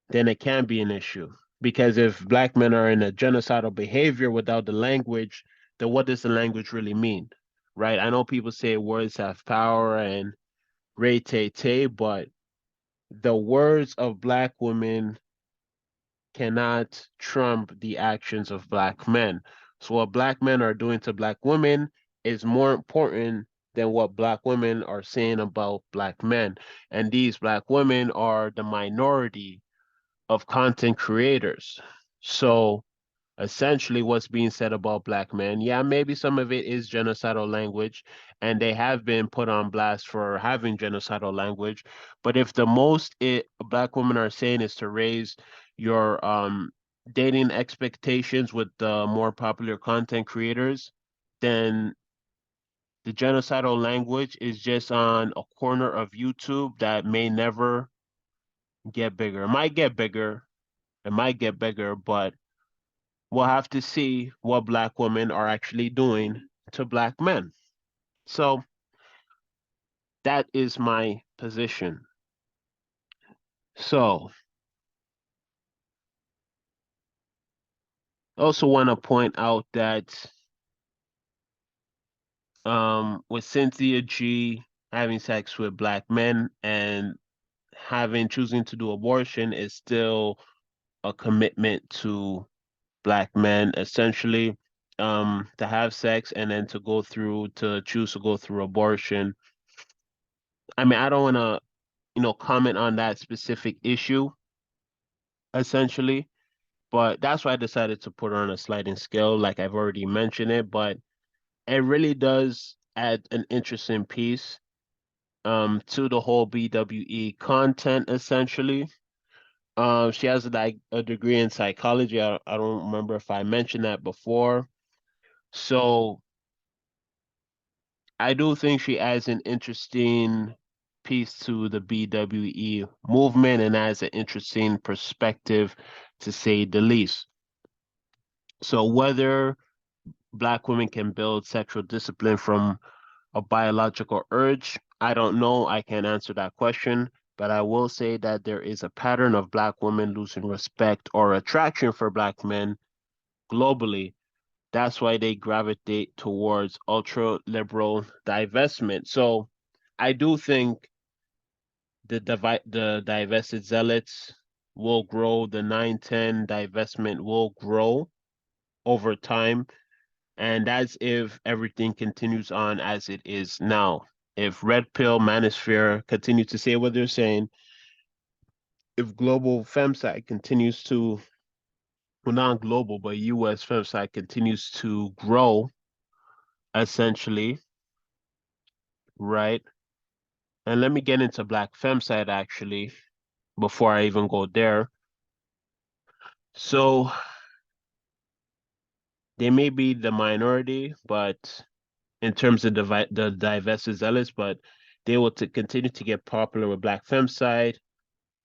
then it can be an issue. Because if black men are in a genocidal behavior without the language, then what does the language really mean? Right? I know people say words have power and ray tay tay, but the words of black women cannot trump the actions of black men. So what black men are doing to black women is more important than what black women are saying about black men. And these black women are the minority of content creators. So essentially what's being said about black men. Yeah, maybe some of it is genocidal language, and they have been put on blast for having genocidal language. But if the most black women are saying is to raise your dating expectations with the more popular content creators, then the genocidal language is just on a corner of YouTube that may never get bigger. It might get bigger, it might get bigger, but we'll have to see what black women are actually doing to black men. So that is my position. So I also want to point out that with Cynthia G having sex with black men and having choosing to do abortion is still a commitment to black men, essentially, to have sex and then to go through to choose to go through abortion. I mean, I don't want to, comment on that specific issue, essentially, but that's why I decided to put her on a sliding scale, like I've already mentioned it, but it really does add an interesting piece to the whole BWE content, essentially. She has a degree in psychology. I don't remember if I mentioned that before. So I do think she adds an interesting piece to the BWE movement and adds an interesting perspective, to say the least. So whether black women can build sexual discipline from a biological urge, I don't know. I can't answer that question, but I will say that there is a pattern of black women losing respect or attraction for black men globally. That's why they gravitate towards ultra liberal divestment. So I do think the divested zealots will grow, the 910 divestment will grow over time. And that's if everything continues on as it is now. If Red Pill, Manosphere continue to say what they're saying, if global femcide continues to, well, not global, but US femcide continues to grow, essentially, right? And let me get into Black femcide actually before I even go there. So they may be the minority, but in terms of the divested zealots, but they will continue to get popular with Black femcide,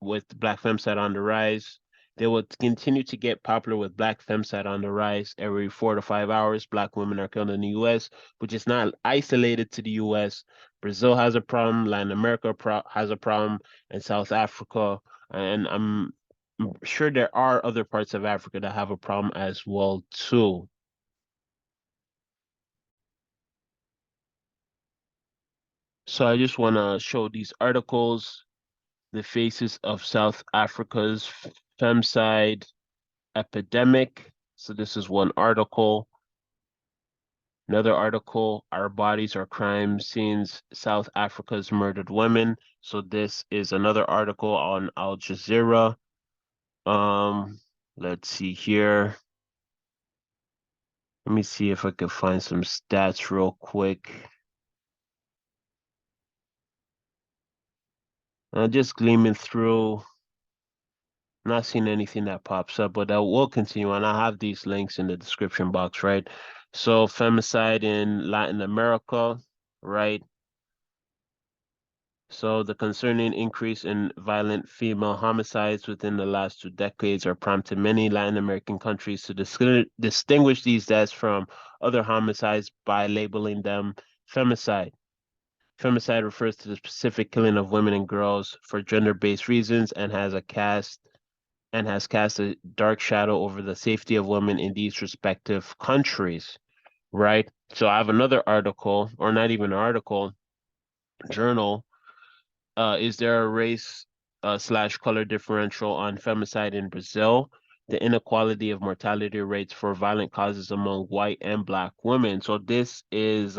with Black femcide on the rise. They will continue to get popular with Black femcide on the rise. Every 4 to 5 hours, Black women are killed in the U.S., which is not isolated to the U.S. Brazil has a problem, Latin America has a problem, and South Africa, and I'm sure there are other parts of Africa that have a problem as well too. So I just want to show these articles, the faces of South Africa's femicide epidemic. So this is one article. Another article, Our Bodies Are Crime Scenes, South Africa's Murdered Women. So this is another article on Al Jazeera. Um, let's see here. Let me see if I can find some stats real quick. Just gleaming through, not seeing anything that pops up, but I will continue on. I have these links in the description box, right? So femicide in Latin America, right? So the concerning increase in violent female homicides within the last 2 decades are prompting many Latin American countries to distinguish these deaths from other homicides by labeling them femicide. Femicide refers to the specific killing of women and girls for gender-based reasons and has cast a dark shadow over the safety of women in these respective countries, right? So I have another article, or not even an article, journal. Is there a race slash color differential on femicide in Brazil? The inequality of mortality rates for violent causes among white and black women. So this is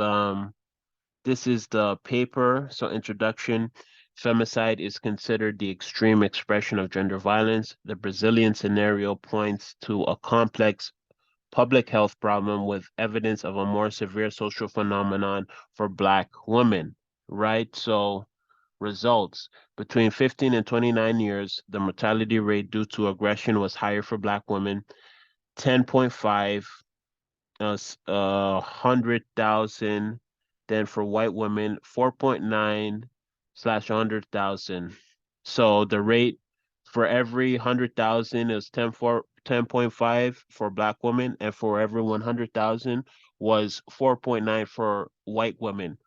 the paper. So introduction. Femicide is considered the extreme expression of gender violence. The Brazilian scenario points to a complex public health problem with evidence of a more severe social phenomenon for Black women, right? So results. Between 15 and 29 years, the mortality rate due to aggression was higher for Black women, 10.5 100,000 than for white women, 4.9 slash 100,000. So the rate for every 100,000 is 10.5 for Black women, and for every 100,000 was 4.9 for white women.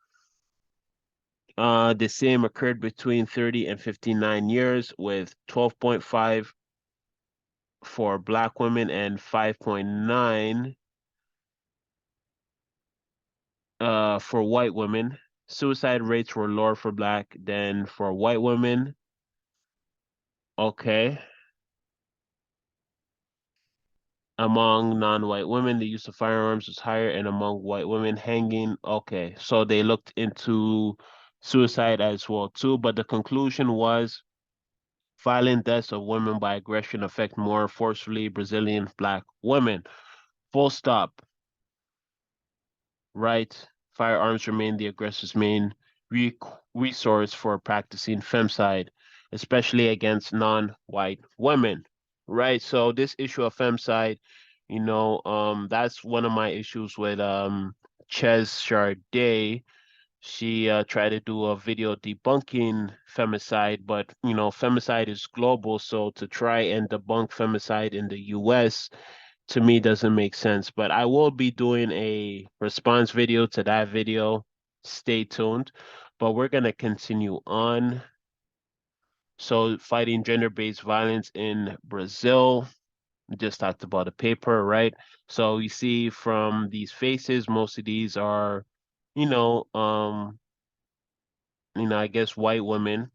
The same occurred between 30 and 59 years, with 12.5 for Black women and 5.9 for white women. Suicide rates were lower for Black than for white women. Okay. Among non-white women, the use of firearms was higher, and among white women, hanging. Okay, so they looked into suicide as well too, but the conclusion was violent deaths of women by aggression affect more forcefully Brazilian Black women. Full stop. Right? Firearms remain the aggressor's main re resource for practicing femicide, especially against non-white women. Right? So this issue of femicide, that's one of my issues with Ches Charday. She tried to do a video debunking femicide, but femicide is global, so to try and debunk femicide in the US to me doesn't make sense. But I will be doing a response video to that video. Stay tuned. But we're gonna continue on. So fighting gender-based violence in Brazil. We just talked about the paper, right? So you see from these faces, most of these are, you know, um, I guess white women.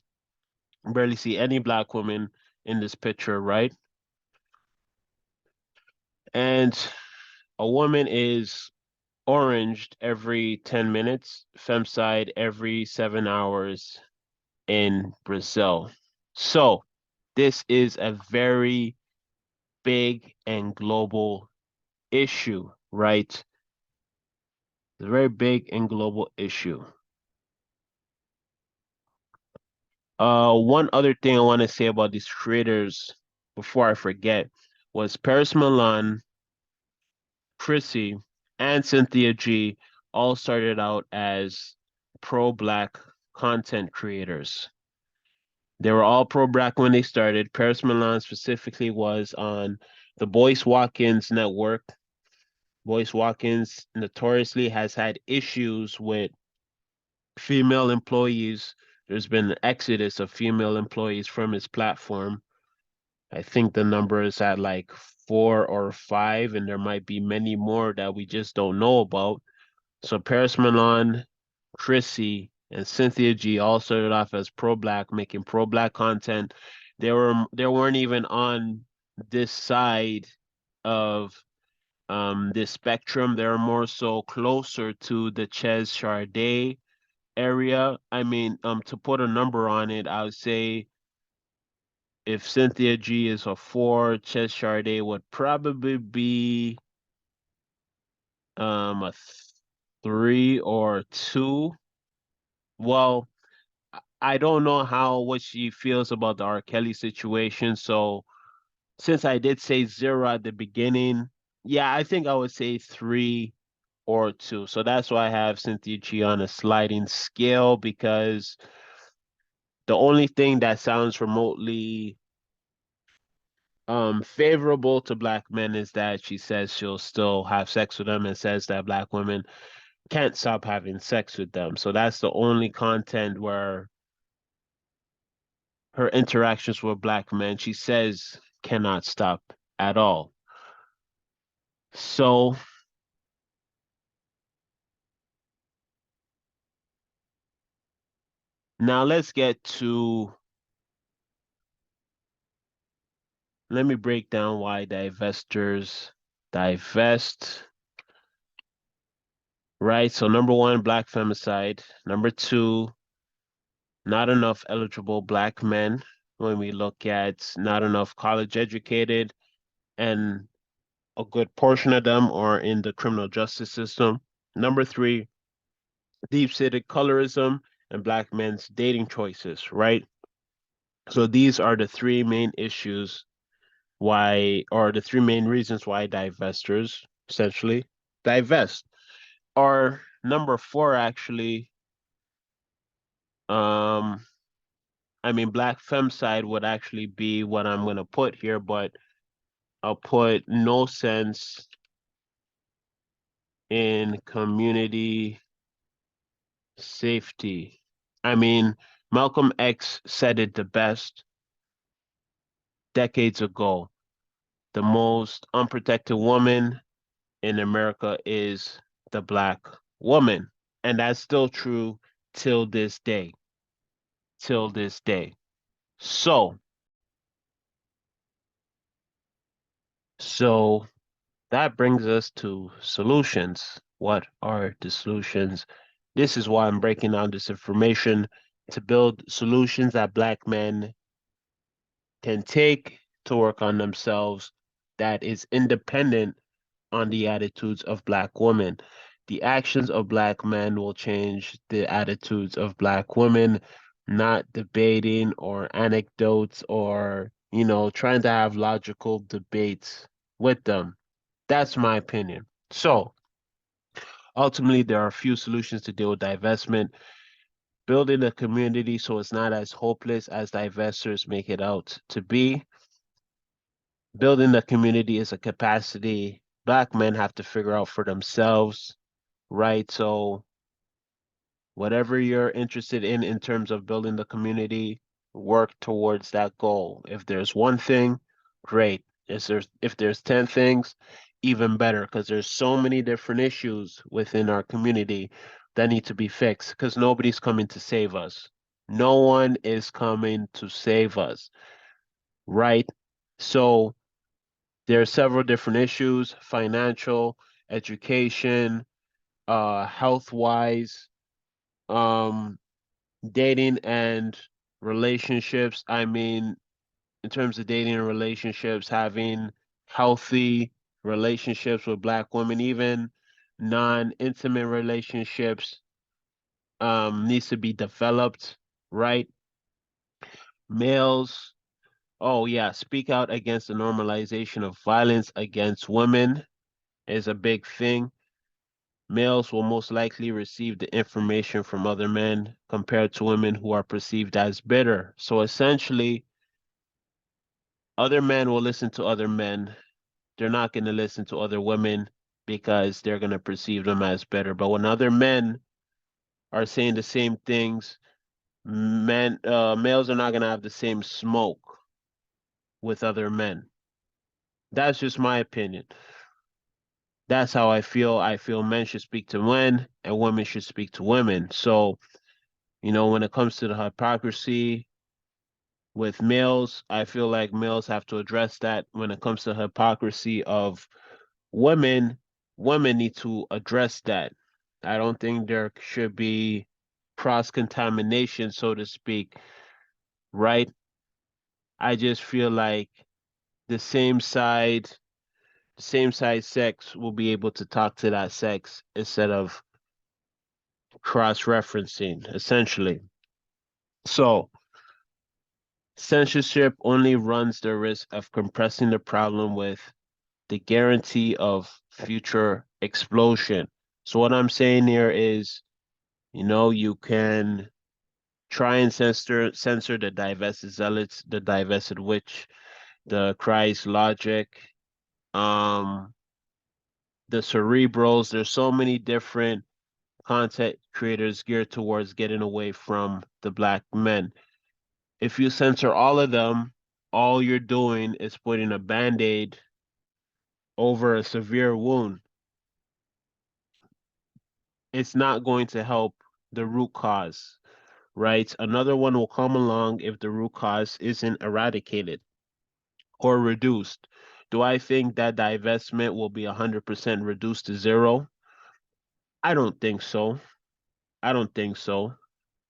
Barely see any Black women in this picture, right? And a woman is oranged every 10 minutes, femicide every 7 hours in Brazil. So this is a very big and global issue, right? It's a very big and global issue. One other thing I want to say about these creators before I forget was Paris Milan, Chrissy, and Cynthia G all started out as pro-Black content creators. They were all pro-Black when they started. Paris Milan specifically was on the Boyce Watkins network. Boyce Watkins notoriously has had issues with female employees. There's been an exodus of female employees from his platform. I think the number is at like 4 or 5, and there might be many more that we just don't know about. So Paris Milan, Chrissy, and Cynthia G all started off as pro-Black, making pro-Black content. They weren't even on this side of this spectrum. They're more so closer to the Ches Charday area. I mean, to put a number on it, I would say if Cynthia G is a 4, Ches Charday would probably be a 3 or 2. Well, I don't know what she feels about the R. Kelly situation. So since I did say 0 at the beginning, yeah, I think I would say 3 or 2. So that's why I have Cynthia G on a sliding scale, because the only thing that sounds remotely favorable to Black men is that she says she'll still have sex with them, and says that Black women can't stop having sex with them. So that's the only content where her interactions with Black men, she says, cannot stop at all. So now let me break down why divestors divest, right? So number one, Black femicide. Number two, not enough eligible Black men. When we look at not enough college educated and a good portion of them are in the criminal justice system. Number three, deep-seated colorism and black men's dating choices, right? So these are the three main issues why, or the three main reasons why divestors essentially divest. Or number four, actually, um, I mean, black femicide would actually be what I'm going to put here, but I'll put no sense in community safety. I mean, Malcolm X said it the best decades ago. The most unprotected woman in America is the black woman. And that's still true till this day. Till this day. So, so that brings us to solutions. What are the solutions? This is why I'm breaking down this information to build solutions that black men can take to work on themselves that is independent on the attitudes of black women. The actions of black men will change the attitudes of black women, not debating or anecdotes or, trying to have logical debates with them. That's my opinion. So ultimately, there are a few solutions to deal with divestment. Building a community so it's not as hopeless as divestors make it out to be. Building the community is a capacity black men have to figure out for themselves, right? So whatever you're interested in terms of building the community, work towards that goal. If there's one thing, great. If there's 10 things, even better, because there's so many different issues within our community that need to be fixed because nobody's coming to save us. No one is coming to save us, right? So there are several different issues, financial, education, health wise, um, dating and relationships. I mean, in terms of dating and relationships, having healthy relationships with black women, even non-intimate relationships, needs to be developed, right? Males, oh yeah, speak out against the normalization of violence against women is a big thing. Males will most likely receive the information from other men compared to women who are perceived as bitter. So essentially, other men will listen to other men. They're not going to listen to other women because they're going to perceive them as better. But when other men are saying the same things, males are not going to have the same smoke with other men. That's just my opinion. That's how I feel. I feel men should speak to men and women should speak to women. So, when it comes to the hypocrisy with males, I feel like males have to address that. When it comes to hypocrisy of women, women need to address that. I don't think there should be cross contamination, so to speak, right? I just feel like the same side sex will be able to talk to that sex instead of cross referencing, essentially. So, censorship only runs the risk of compressing the problem with the guarantee of future explosion. So what I'm saying here is, you can try and censor the divested zealots, the divested witch, the Christ logic, um, the cerebrals. There's so many different content creators geared towards getting away from the black men. If you censor all of them, all you're doing is putting a band-aid over a severe wound. It's not going to help the root cause, right? Another one will come along if the root cause isn't eradicated or reduced. Do I think that divestment will be 100% reduced to zero? I don't think so. I don't think so.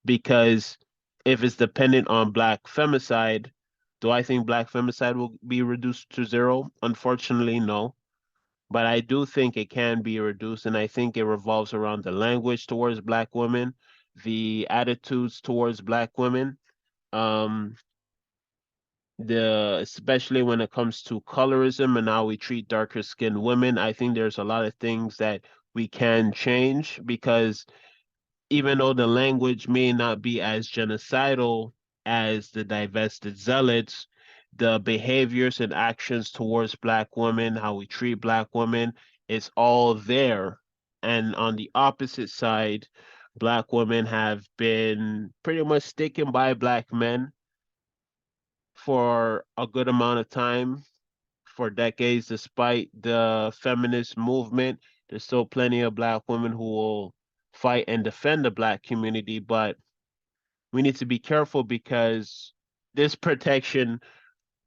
Because if it's dependent on black femicide, do I think black femicide will be reduced to zero? Unfortunately, no. but I do think it can be reduced, and I think it revolves around the language towards Black women, the attitudes towards Black women, um, the especially when it comes to colorism and how we treat darker skinned women. I think there's a lot of things that we can change because even though the language may not be as genocidal as the divested zealots, the behaviors and actions towards Black women, how we treat Black women, is all there. And on the opposite side, Black women have been pretty much sticking by Black men for a good amount of time, for decades, despite the feminist movement. There's still plenty of Black women who will fight and defend the Black community, but we need to be careful because this protection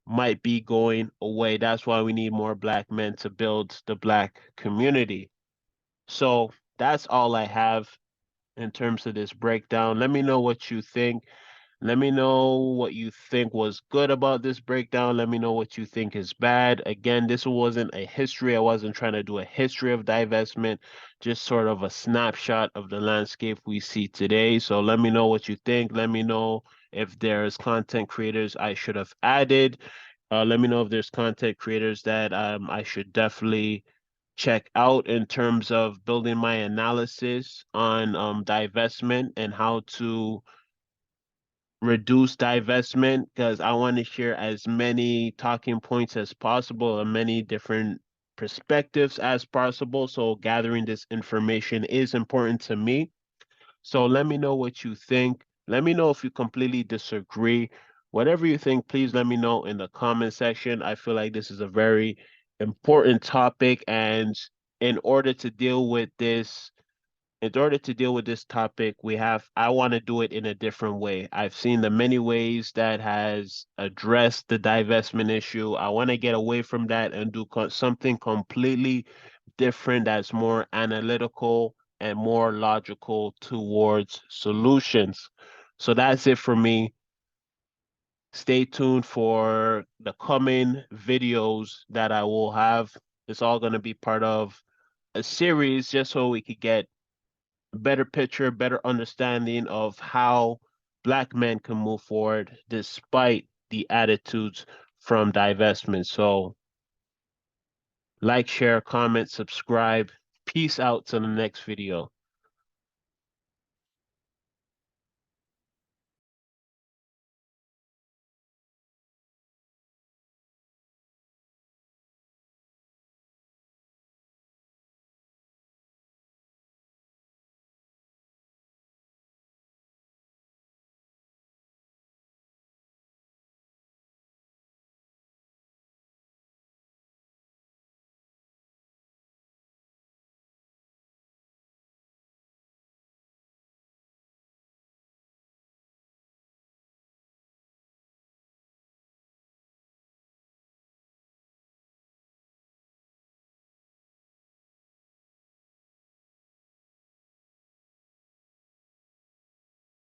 might be going away. That's why we need more Black men to build the Black community. So that's all I have in terms of this breakdown. Let me know what you think. Let me know what you think was good about this breakdown. Let me know what you think is bad. Again, this wasn't a history. I wasn't trying to do a history of divestment, just sort of a snapshot of the landscape we see today. So let me know what you think. Let me know if there's content creators I should have added. Let me know if there's content creators that I should definitely check out in terms of building my analysis on divestment and how to reduce divestment because I want to share as many talking points as possible and many different perspectives as possible. So gathering this information is important to me. So let me know what you think. Let me know if you completely disagree. Whatever you think, please let me know in the comment section. I feel like this is a very important topic, and in order to deal with this in order to deal with this topic, I want to do it in a different way. I've seen the many ways that has addressed the divestment issue. I want to get away from that and do something completely different that's more analytical and more logical towards solutions. So that's it for me. Stay tuned for the coming videos that I will have. It's all going to be part of a series just so we could get better picture, better understanding of how Black men can move forward despite the attitudes from divestment. So, like, share, comment, subscribe. Peace out to the next video.